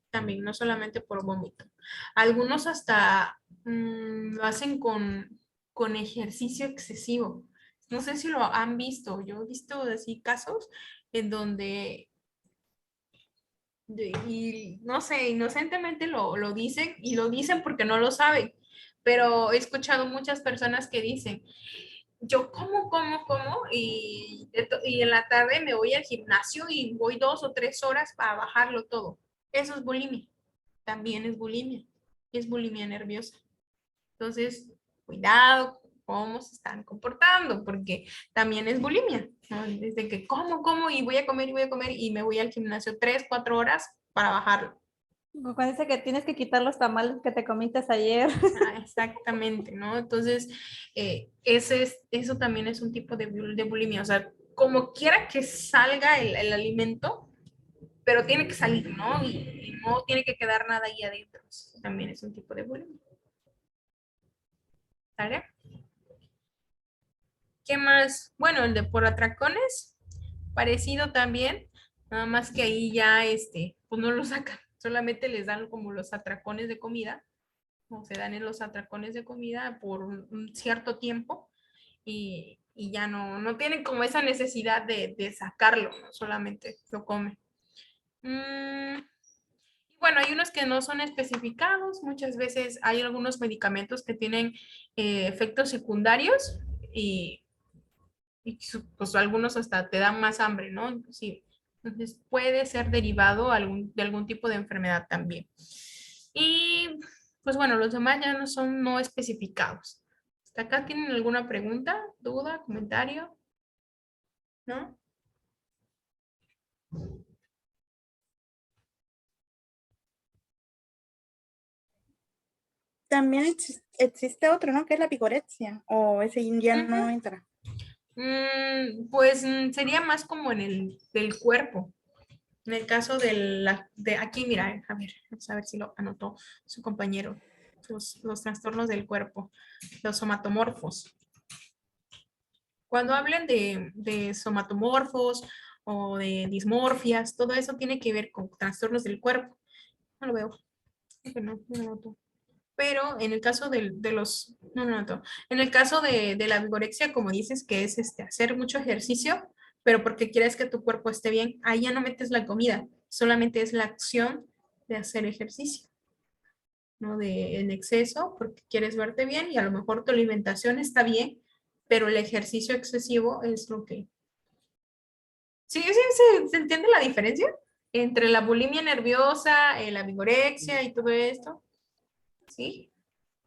También, no solamente por vómito. Algunos hasta lo hacen con ejercicio excesivo. No sé si lo han visto. Yo he visto así casos en donde, y no sé, inocentemente lo dicen y lo dicen porque no lo saben. Pero he escuchado muchas personas que dicen, yo como y en la tarde me voy al gimnasio y voy 2 o 3 horas para bajarlo todo. Eso es bulimia. También es bulimia nerviosa. Entonces, cuidado con cómo se están comportando, porque también es bulimia, ¿no? Desde que como y voy a comer y voy a comer y me voy al gimnasio 3, 4 horas para bajarlo. Cuando dice que tienes que quitar los tamales que te comiste ayer. Exactamente, ¿no? Entonces, eso también es un tipo de bulimia, o sea, como quiera que salga el alimento, pero tiene que salir, ¿no? Y no tiene que quedar nada ahí adentro. Eso también es un tipo de bulimia. ¿Sale? ¿Qué más? Bueno, el de por atracones, parecido también, nada más que ahí ya, pues no lo sacan, solamente les dan como los atracones de comida, o se dan en los atracones de comida por un cierto tiempo y ya no tienen como esa necesidad de sacarlo, ¿no? Solamente lo comen. Bueno, hay unos que no son especificados, muchas veces hay algunos medicamentos que tienen efectos secundarios y pues algunos hasta te dan más hambre, ¿no? Sí. Entonces puede ser derivado de algún tipo de enfermedad también. Y pues bueno, los demás ya no son no especificados. ¿Hasta acá tienen alguna pregunta, duda, comentario? ¿No? También existe otro, ¿no? Que es la vigorexia, o ese ya no entra. Pues sería más como en el del cuerpo. En el caso de aquí, mira, a ver, vamos a ver si lo anotó su compañero. Los trastornos del cuerpo, los somatomorfos. Cuando hablen de somatomorfos o de dismorfias, todo eso tiene que ver con trastornos del cuerpo. No lo veo. Creo que no lo noto. Pero en el caso de los, no lo noto. En el caso de la vigorexia, como dices, que es hacer mucho ejercicio, pero porque quieres que tu cuerpo esté bien, ahí ya no metes la comida, solamente es la acción de hacer ejercicio, ¿no? En exceso, porque quieres verte bien y a lo mejor tu alimentación está bien, pero el ejercicio excesivo es lo que... ¿Sí, se entiende la diferencia entre la bulimia nerviosa, la vigorexia y todo esto? ¿Sí?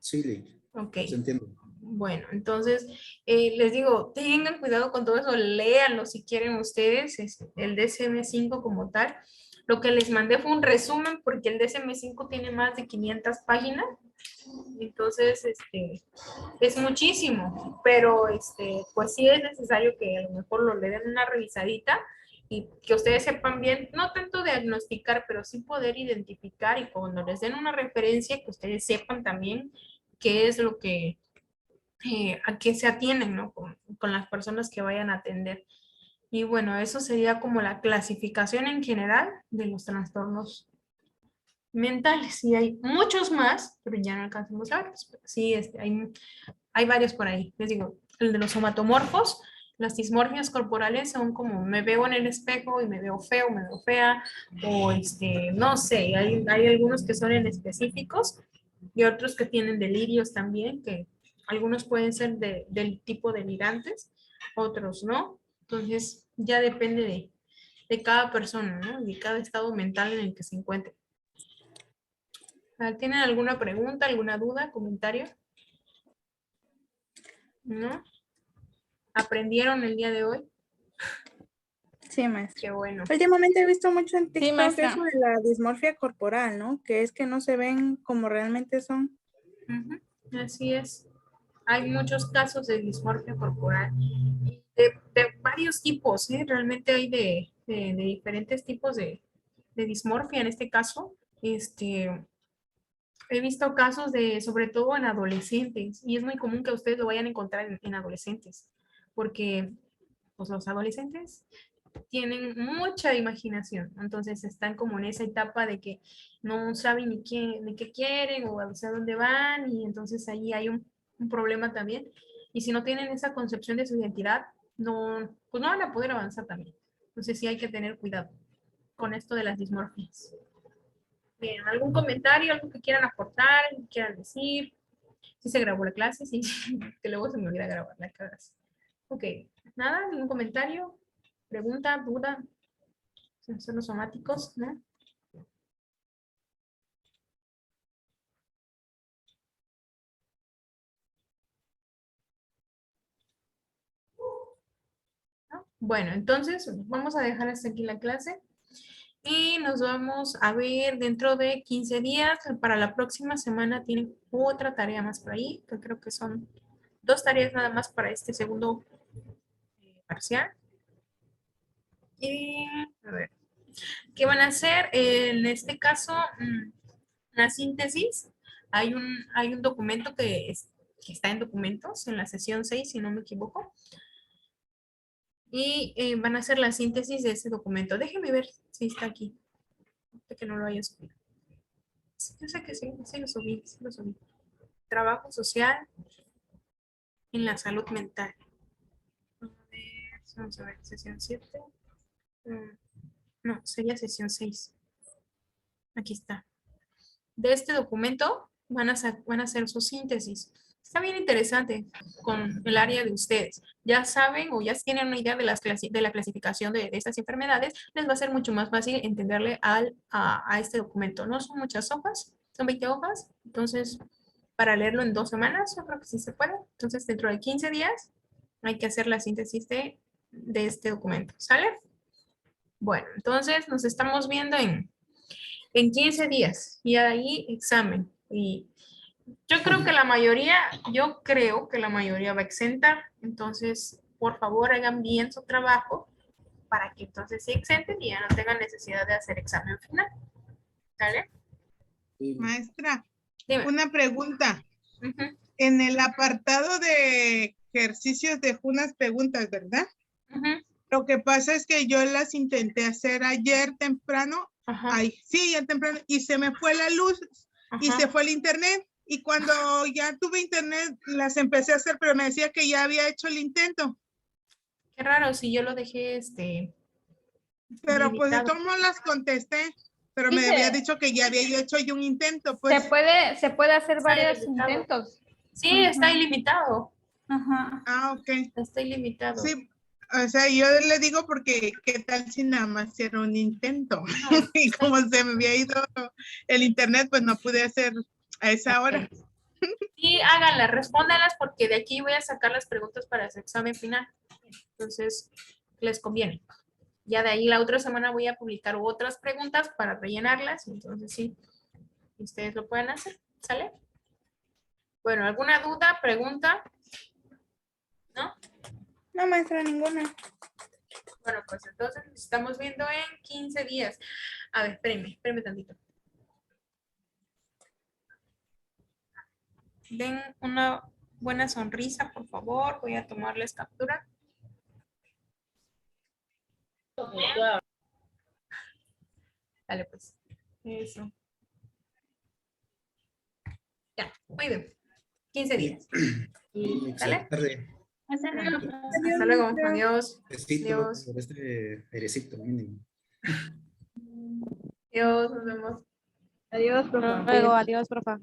Sí, Lili, Ok. se entiende. Bueno, entonces les digo, tengan cuidado con todo eso, léanlo si quieren ustedes, el DSM-5 como tal. Lo que les mandé fue un resumen porque el DSM-5 tiene más de 500 páginas, entonces es muchísimo, pero pues sí es necesario que a lo mejor lo le den una revisadita y que ustedes sepan bien, no tanto diagnosticar, pero sí poder identificar y cuando les den una referencia, que ustedes sepan también qué es lo que a qué se atienen, ¿no? Con las personas que vayan a atender. Y bueno, eso sería como la clasificación en general de los trastornos mentales. Y hay muchos más, pero ya no alcanzamos a verlos. Pero sí, hay varios por ahí. Les digo, el de los somatomorfos, las dismorfias corporales son como me veo en el espejo y me veo feo, me veo fea, o no sé, hay algunos que son en específicos y otros que tienen delirios también, que algunos pueden ser del tipo delirantes, otros no. Entonces, ya depende de cada persona, ¿no? De cada estado mental en el que se encuentre. ¿Tienen alguna pregunta, alguna duda, comentario? ¿No? ¿Aprendieron el día de hoy? Sí, maestra. Qué bueno. Últimamente he visto mucho en TikTok maestra. eso de la dismorfia corporal, ¿no? Que es que no se ven como realmente son. Así es. Hay muchos casos de dismorfia corporal y de varios tipos, ¿eh? Realmente hay de diferentes tipos de dismorfia en este caso. He visto casos de, sobre todo en adolescentes, y es muy común que ustedes lo vayan a encontrar en adolescentes, porque pues, los adolescentes tienen mucha imaginación, entonces están como en esa etapa de que no saben ni qué quieren o hacia dónde van, y entonces ahí hay un problema también. Y si no tienen esa concepción de su identidad, no, pues no van a poder avanzar también. Entonces sí hay que tener cuidado con esto de las dismorfias. Bien, ¿algún comentario, algo que quieran aportar, algo que quieran decir? Sí se grabó la clase, sí, que luego se me olvida grabar la clase. Ok, nada, ningún comentario, pregunta, duda. Son los somáticos, ¿no? ¿No? Bueno, entonces vamos a dejar hasta aquí la clase y nos vamos a ver dentro de 15 días. Para la próxima semana tienen otra tarea más por ahí, que creo que son 2 tareas nada más para este segundo parcial. Y a ver, ¿qué van a hacer? En este caso, la síntesis. Hay un documento que está en documentos, en la sesión 6, si no me equivoco. Y van a hacer la síntesis de ese documento. Déjenme ver si está aquí. Que no lo haya subido. Yo sé que sí, sí lo subí, sí lo subí. Trabajo social en la salud mental. Vamos a ver, sesión 7. No, sería sesión 6. Aquí está. De este documento van a hacer su síntesis. Está bien interesante con el área de ustedes. Ya saben o ya tienen una idea de la clasificación de estas enfermedades, les va a ser mucho más fácil entenderle a este documento. No son muchas hojas, son 20 hojas, entonces para leerlo en 2 semanas, yo creo que sí se puede. Entonces dentro de 15 días hay que hacer la síntesis de este documento. ¿Sale? Bueno, entonces nos estamos viendo en 15 días y ahí examen. Y yo creo que la mayoría va a exentar. Entonces, por favor, hagan bien su trabajo para que entonces sí exenten y ya no tengan necesidad de hacer examen final. ¿Sale? Maestra, Dime. una pregunta. Ujú, En el apartado de ejercicios dejó unas preguntas, ¿verdad? ujú. Lo que pasa es que yo las intenté hacer ayer temprano, Ajá, sí, ayer temprano, y se me fue la luz y ajá. se fue el internet. Y cuando ya tuve internet, las empecé a hacer, pero me decía que ya había hecho el intento. Qué raro, si yo lo dejé Pero pues de limitado. todos modos las contesté, pero Sí, me había dicho que ya había yo hecho yo un intento, pues. se puede hacer Está varios ilimitado. intentos. Sí, está ilimitado. Ajá. Ok. Está ilimitado. Sí, o sea, yo le digo porque qué tal si nada más era un intento. Y como se me había ido el internet, pues no pude hacer a esa hora. Sí, háganlas, respóndanlas porque de aquí voy a sacar las preguntas para su examen final. Entonces, les conviene. Ya de ahí la otra semana voy a publicar otras preguntas para rellenarlas. Entonces, sí, ustedes lo pueden hacer. ¿Sale? Bueno, ¿alguna duda, pregunta? ¿No? No, maestra, ninguna. Bueno, pues entonces nos estamos viendo en 15 días. A ver, espérenme tantito. Den una buena sonrisa, por favor. Voy a tomarles captura. Dale, pues. Eso. Ya, muy bien. 15 días. ¿Sale? Excelente tarde. Hasta luego. Adiós. Besito Adiós. por este airecito mínimo. Adiós. Nos vemos. Adiós, profa. Luego, adiós, profa.